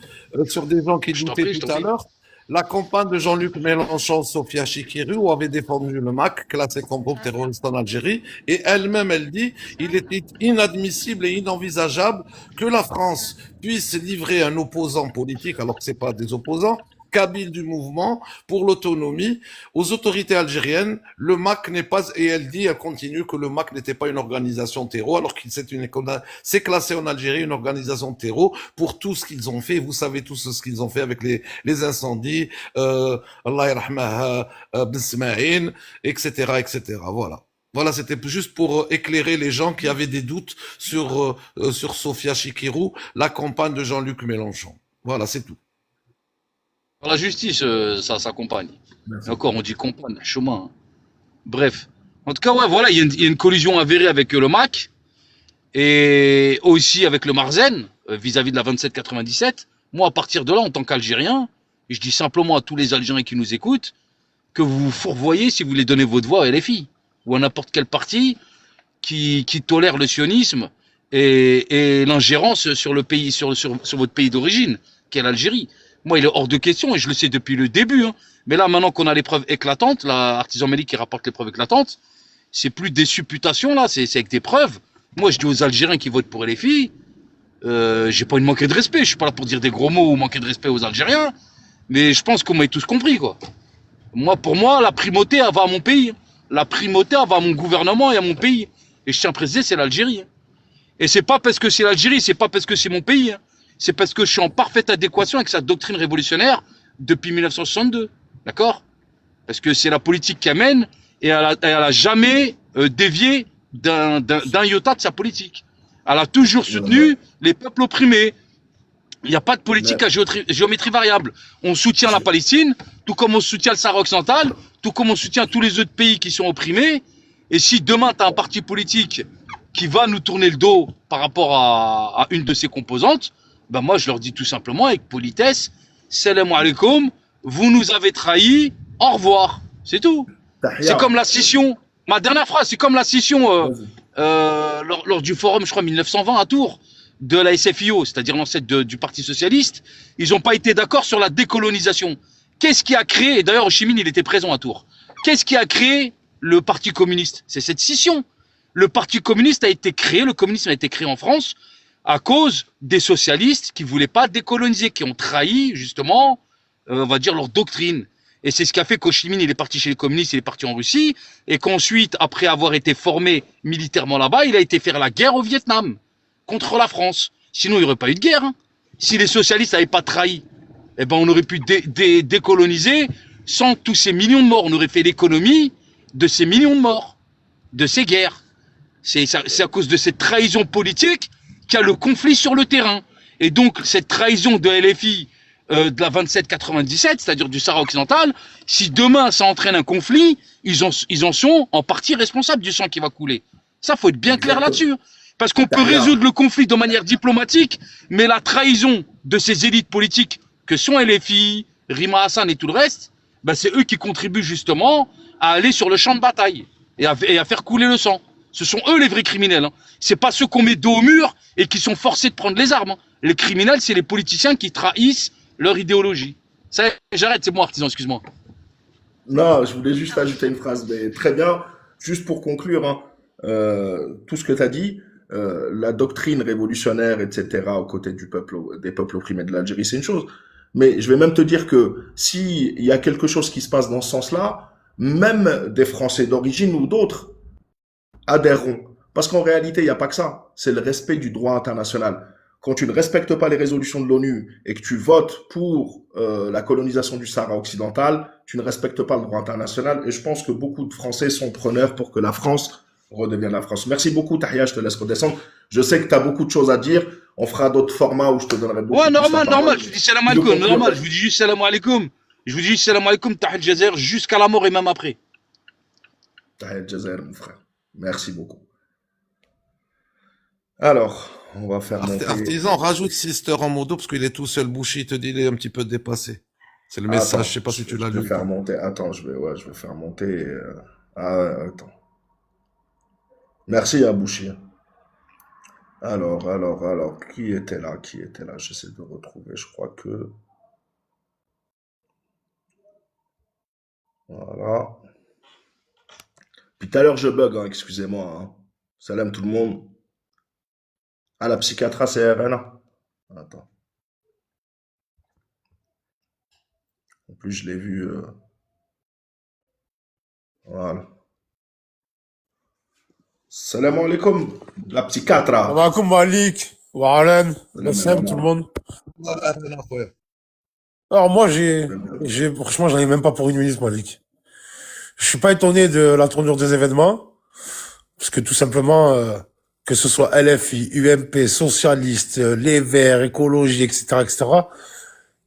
sur des gens qui doutaient tout à l'heure. La compagne de Jean-Luc Mélenchon, Sophia Chikirou, avait défendu le MAC, classé comme groupe terroriste en Algérie, et elle-même, elle dit, il était inadmissible et inenvisageable que la France puisse livrer un opposant politique, alors que c'est pas des opposants, kabyle du mouvement pour l'autonomie aux autorités algériennes. Le MAC n'est pas, et elle dit, elle continue que le MAC n'était pas une organisation terreau, alors qu'il c'est classé en Algérie une organisation terreau pour tout ce qu'ils ont fait. Vous savez tous ce qu'ils ont fait avec les incendies, Allah yarhamaha, Ben Smaïn, etc., etc. Voilà. Voilà, c'était juste pour éclairer les gens qui avaient des doutes sur Sophia Chikirou, la compagne de Jean-Luc Mélenchon. Voilà, c'est tout. La justice, ça s'accompagne. Encore, on dit compagne, chemin. Hein. Bref. En tout cas, ouais, voilà, il y a une collusion avérée avec le MAC et aussi avec le Marzen vis-à-vis de la 2797. Moi, à partir de là, en tant qu'Algérien, je dis simplement à tous les Algériens qui nous écoutent que vous vous fourvoyez si vous voulez donner votre voix à LFI ou à n'importe quel parti qui tolère le sionisme et l'ingérence sur le pays, sur votre pays d'origine, qui est l'Algérie. Moi, il est hors de question, et je le sais depuis le début. Hein. Mais là, maintenant qu'on a les preuves éclatantes, l'artisan Mélik qui rapporte les preuves éclatantes, c'est plus des supputations, là, c'est avec des preuves. Moi, je dis aux Algériens qui votent pour LFI, j'ai pas une manquer de respect. Je suis pas là pour dire des gros mots ou manquer de respect aux Algériens, mais je pense qu'on m'a tous compris, quoi. Moi, pour moi, la primauté, elle va à mon pays. La primauté, elle va à mon gouvernement et à mon pays. Et je tiens à préciser, c'est l'Algérie. Et c'est pas parce que c'est l'Algérie, c'est pas parce que c'est mon pays. C'est parce que je suis en parfaite adéquation avec sa doctrine révolutionnaire depuis 1962. D'accord? Parce que c'est la politique qui amène et elle a jamais dévié d'un iota de sa politique. Elle a toujours soutenu les peuples opprimés. Il n'y a pas de politique à géométrie variable. On soutient la Palestine, tout comme on soutient le Sahara occidental, tout comme on soutient tous les autres pays qui sont opprimés. Et si demain, tu as un parti politique qui va nous tourner le dos par rapport à une de ses composantes, ben moi, je leur dis tout simplement, avec politesse, salam alaikum, vous nous avez trahis, au revoir. C'est tout. C'est comme la scission. Ma dernière phrase, c'est comme la scission lors du forum, je crois, 1920 à Tours, de la SFIO, c'est-à-dire l'ancêtre du Parti Socialiste. Ils n'ont pas été d'accord sur la décolonisation. Qu'est-ce qui a créé, et d'ailleurs Ho Chi Minh, il était présent à Tours, qu'est-ce qui a créé le Parti communiste? C'est cette scission. Le Parti communiste a été créé, le communisme a été créé en France à cause des socialistes qui voulaient pas décoloniser, qui ont trahi, justement, on va dire, leur doctrine. Et c'est ce qui a fait qu'Ho Chi Minh, il est parti chez les communistes, il est parti en Russie, et qu'ensuite, après avoir été formé militairement là-bas, il a été faire la guerre au Vietnam contre la France. Sinon, il n'y aurait pas eu de guerre. Si les socialistes n'avaient pas trahi, eh ben, on aurait pu décoloniser sans tous ces millions de morts. On aurait fait l'économie de ces millions de morts, de ces guerres. C'est à cause de cette trahison politique qu'il y a le conflit sur le terrain. Et donc, cette trahison de LFI de la 2797, c'est-à-dire du Sahara occidental, si demain ça entraîne un conflit, ils en sont en partie responsables du sang qui va couler. Ça, faut être bien clair là-dessus. Parce qu'on peut résoudre le conflit de manière diplomatique, mais la trahison de ces élites politiques que sont LFI, Rima Hassan et tout le reste, ben c'est eux qui contribuent justement à aller sur le champ de bataille et à faire couler le sang. Ce sont eux les vrais criminels. Hein. C'est pas ceux qu'on met dos au mur et qui sont forcés de prendre les armes. Hein. Les criminels, c'est les politiciens qui trahissent leur idéologie. Ça, j'arrête, c'est moi, artisan, excuse-moi. Non, je voulais juste ajouter une phrase, mais très bien. Juste pour conclure, hein, tout ce que tu as dit, la doctrine révolutionnaire, etc., aux côtés des peuples opprimés de l'Algérie, c'est une chose. Mais je vais même te dire que s'il y a quelque chose qui se passe dans ce sens-là, même des Français d'origine ou d'autres adhéreront. Parce qu'en réalité, il n'y a pas que ça. C'est le respect du droit international. Quand tu ne respectes pas les résolutions de l'ONU et que tu votes pour la colonisation du Sahara occidental, tu ne respectes pas le droit international. Et je pense que beaucoup de Français sont preneurs pour que la France redevienne la France. Merci beaucoup, Tahia, je te laisse redescendre. Je sais que tu as beaucoup de choses à dire. On fera d'autres formats où je te donnerai beaucoup Ouais, plus la normal, parole. je vous dis salam alaikum, normal, je vous dis juste salam alaikum. Je vous dis juste salam alaikum, Tahad Jazer, jusqu'à la mort et même après. Tahia Jazair, mon frère. Merci beaucoup. Alors, on va faire monter... Artisan, rajoute Sister en modo parce qu'il est tout seul bouché, il te dit il est un petit peu dépassé. C'est le message, Attends, je sais pas si tu l'as je vais lu. faire monter... Attends, je vais faire monter... attends. Merci, Abouchi. Alors, qui était là? J'essaie de retrouver, je crois que... Voilà. Puis tout à l'heure, je bug, hein, excusez-moi. Hein. Salam tout le monde. Ah, la psychiatre, c'est RNA. Attends. En plus, je l'ai vu... Voilà. Salam alaikum, la psychiatre. Salam alaikum Malik, wa Alan, Salam tout le monde. Ouais. Alors moi, franchement, j'en ai même pas pour une minute, Malik. Je suis pas étonné de la tournure des événements, parce que tout simplement, que ce soit LFI, UMP, socialistes, les Verts, écologie, etc.,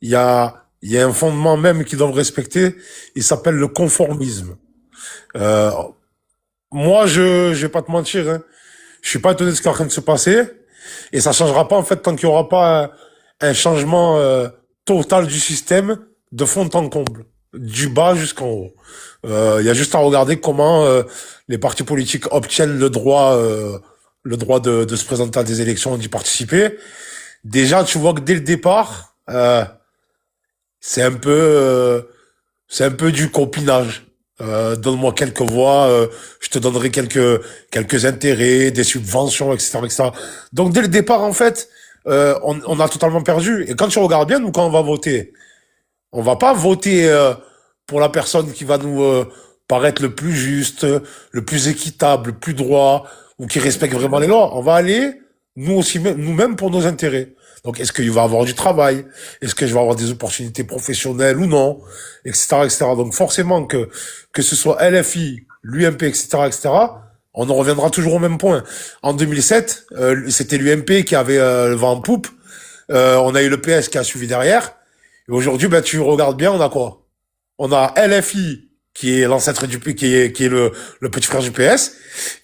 il y a un fondement même qu'ils doivent respecter. Il s'appelle le conformisme. Moi, je vais pas te mentir, hein. Je suis pas étonné de ce qui est en train de se passer, et ça changera pas en fait tant qu'il y aura pas un changement total du système de fond en comble, du bas jusqu'en haut. Il y a juste à regarder comment les partis politiques obtiennent le droit de se présenter à des élections et d'y participer. Déjà, tu vois que dès le départ, c'est un peu du copinage. Donne-moi quelques voix, je te donnerai quelques intérêts, des subventions, etc. Donc dès le départ, en fait, on a totalement perdu. Et quand tu regardes bien, nous, quand on va voter, on va pas voter pour la personne qui va nous paraître le plus juste, le plus équitable, le plus droit, ou qui respectent vraiment les lois. On va aller, nous aussi, nous-mêmes pour nos intérêts. Donc, est-ce qu'il va avoir du travail? Est-ce que je vais avoir des opportunités professionnelles ou non? Etc., etc. Donc, forcément que ce soit LFI, l'UMP, etc., etc., on en reviendra toujours au même point. En 2007, c'était l'UMP qui avait le vent en poupe. On a eu le PS qui a suivi derrière. Et aujourd'hui, ben, tu regardes bien, on a quoi? On a LFI, qui est l'ancêtre du qui est le petit frère du PS.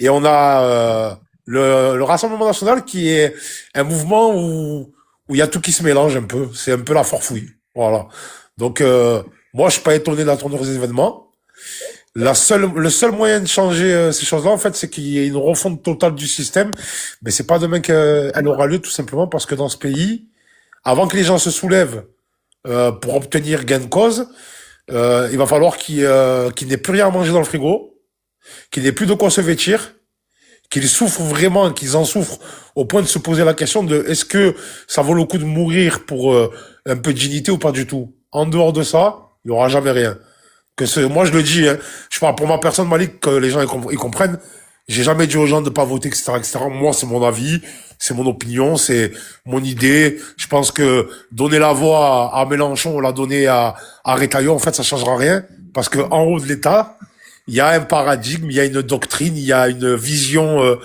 Et on a, le Rassemblement National qui est un mouvement où il y a tout qui se mélange un peu. C'est un peu la forfouille. Voilà. Donc, moi, je suis pas étonné d'attendre les événements. Le seul moyen de changer ces choses-là, en fait, c'est qu'il y ait une refonte totale du système. Mais c'est pas demain qu'elle aura lieu, tout simplement parce que dans ce pays, avant que les gens se soulèvent pour obtenir gain de cause, il va falloir qu'il n'ait plus rien à manger dans le frigo, qu'il n'ait plus de quoi se vêtir, qu'ils souffrent vraiment, qu'ils en souffrent au point de se poser la question de est-ce que ça vaut le coup de mourir pour un peu de dignité ou pas du tout. En dehors de ça, il n'y aura jamais rien. Moi je le dis, hein, je parle pour ma personne, Malik, que les gens ils comprennent. J'ai jamais dit aux gens de pas voter, etc., etc. Moi, c'est mon avis, c'est mon opinion, c'est mon idée. Je pense que donner la voix à Mélenchon, on l'a donné à Retailleau, en fait, ça changera rien. Parce que en haut de l'État, il y a un paradigme, il y a une doctrine, il y a une vision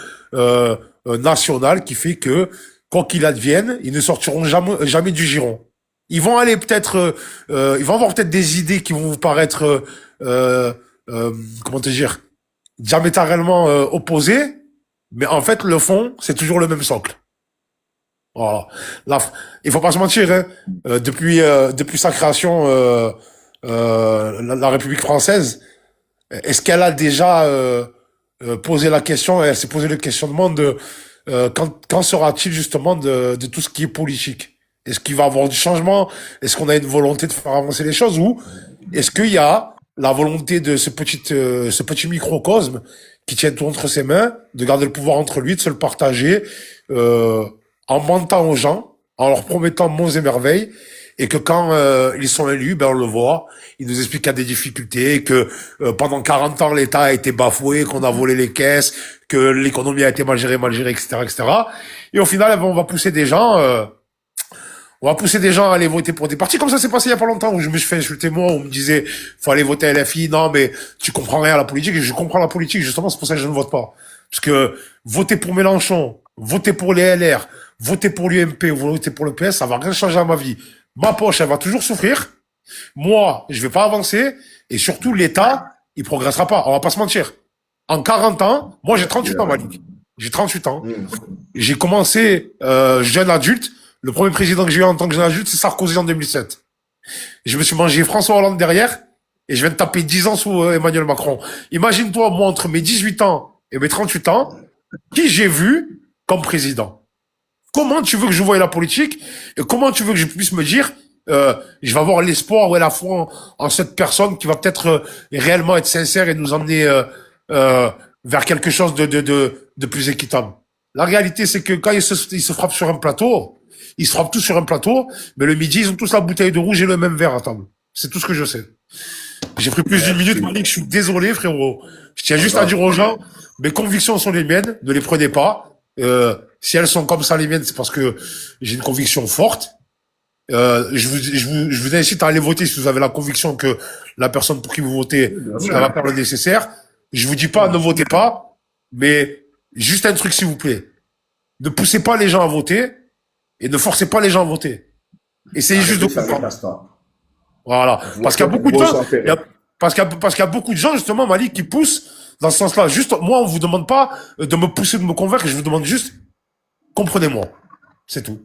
nationale qui fait que, quoi qu'il advienne, ils ne sortiront jamais du giron. Ils vont aller peut-être, ils vont avoir peut-être des idées qui vont vous paraître, comment te dire, diamétralement opposées, mais en fait, le fond, c'est toujours le même socle. Voilà. Là, il faut pas se mentir, hein. Depuis sa création, la République française, est-ce qu'elle a déjà posé la question, elle s'est posé le questionnement de quand sera-t-il justement de tout ce qui est politique? Est-ce qu'il va y avoir du changement? Est-ce qu'on a une volonté de faire avancer les choses? Ou est-ce qu'il y a la volonté de ce petit microcosme qui tient tout entre ses mains, de garder le pouvoir entre lui, de se le partager, en mentant aux gens, en leur promettant monts et merveilles, et que quand ils sont élus, ben on le voit, ils nous expliquent qu'il y a des difficultés, que pendant 40 ans l'État a été bafoué, qu'on a volé les caisses, que l'économie a été mal gérée, etc., etc. Et au final, on va pousser des gens... on va pousser des gens à aller voter pour des partis, comme ça s'est passé il y a pas longtemps, où je me suis fait insulter moi, où on me disait, faut aller voter à LFI, non, mais tu comprends rien à la politique, et je comprends la politique, justement, c'est pour ça que je ne vote pas. Parce que voter pour Mélenchon, voter pour les LR, voter pour l'UMP, ou voter pour le PS, ça va rien changer à ma vie. Ma poche, elle va toujours souffrir. Moi, je vais pas avancer, et surtout, l'État, il progressera pas. On va pas se mentir. En 40 ans, moi, j'ai 38 ans, Malik. J'ai 38 ans. J'ai commencé, jeune adulte. Le premier président que j'ai eu en tant que jeune adulte, c'est Sarkozy en 2007. Je me suis mangé François Hollande derrière, et je viens de taper 10 ans sous Emmanuel Macron. Imagine-toi, moi, entre mes 18 ans et mes 38 ans, qui j'ai vu comme président. Comment tu veux que je voie la politique, et comment tu veux que je puisse me dire, je vais avoir l'espoir ou la foi en cette personne qui va peut-être réellement être sincère et nous emmener vers quelque chose de plus équitable. La réalité, c'est que quand ils se frappent sur un plateau, ils se frappent tous sur un plateau, mais le midi, ils ont tous la bouteille de rouge et le même verre à table. C'est tout ce que je sais. J'ai pris plus d'une minute, Malik, je suis désolé, frérot. Je tiens juste à dire aux gens, mes convictions sont les miennes, ne les prenez pas. Si elles sont comme ça les miennes, c'est parce que j'ai une conviction forte. Je vous incite à aller voter si vous avez la conviction que la personne pour qui vous votez, elle va faire le nécessaire. Je vous dis pas, ne votez pas, mais juste un truc, s'il vous plaît. Ne poussez pas les gens à voter, et ne forcez pas les gens à voter. Essayez juste de comprendre. Voilà. Parce qu'il y a beaucoup de gens, parce qu'il y a beaucoup de gens, justement, Malik, qui poussent dans ce sens-là. Juste, moi, on vous demande pas de me pousser, de me convaincre, je vous demande juste, comprenez-moi. C'est tout.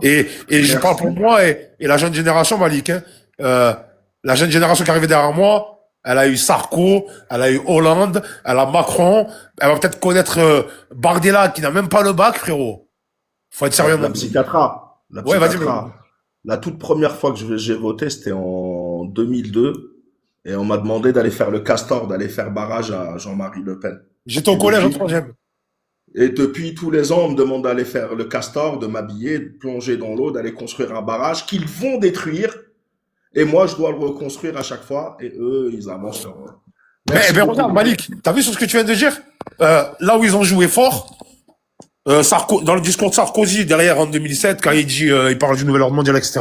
Et je parle pour moi et la jeune génération, Malik, hein. La jeune génération qui est arrivée derrière moi, elle a eu Sarko, elle a eu Hollande, elle a Macron, elle va peut-être connaître Bardella, qui n'a même pas le bac, frérot. Faut être sérieux. La psychiatra. Ouais, vas-y. La toute première fois que j'ai voté, c'était en 2002. Et on m'a demandé d'aller faire le castor, d'aller faire barrage à Jean-Marie Le Pen. J'étais au collège en troisième. Et depuis tous les ans, on me demande d'aller faire le castor, de m'habiller, de plonger dans l'eau, d'aller construire un barrage qu'ils vont détruire. Et moi, je dois le reconstruire à chaque fois. Et eux, ils avancent. Mais regarde, Malik, t'as vu sur ce que tu viens de dire? là où ils ont joué fort, dans le discours de Sarkozy derrière en 2007, quand il dit, il parle du nouvel ordre mondial, etc.,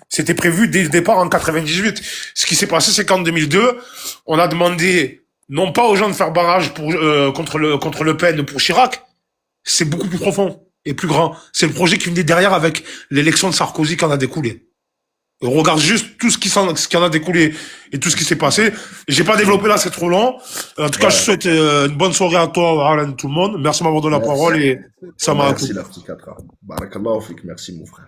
c'était prévu dès le départ en 98. Ce qui s'est passé, c'est qu'en 2002, on a demandé non pas aux gens de faire barrage contre Le Pen pour Chirac, c'est beaucoup plus profond et plus grand. C'est le projet qui venait derrière avec l'élection de Sarkozy qui en a découlé. On regarde juste tout ce qui en a découlé et tout ce qui s'est passé. J'ai pas développé là, c'est trop long. En tout cas, je souhaite une bonne soirée à toi, Alan, tout le monde. Merci de m'avoir donné la parole et ça m'a Merci, la petite Katra. Barakallahu fik. Merci, mon frère.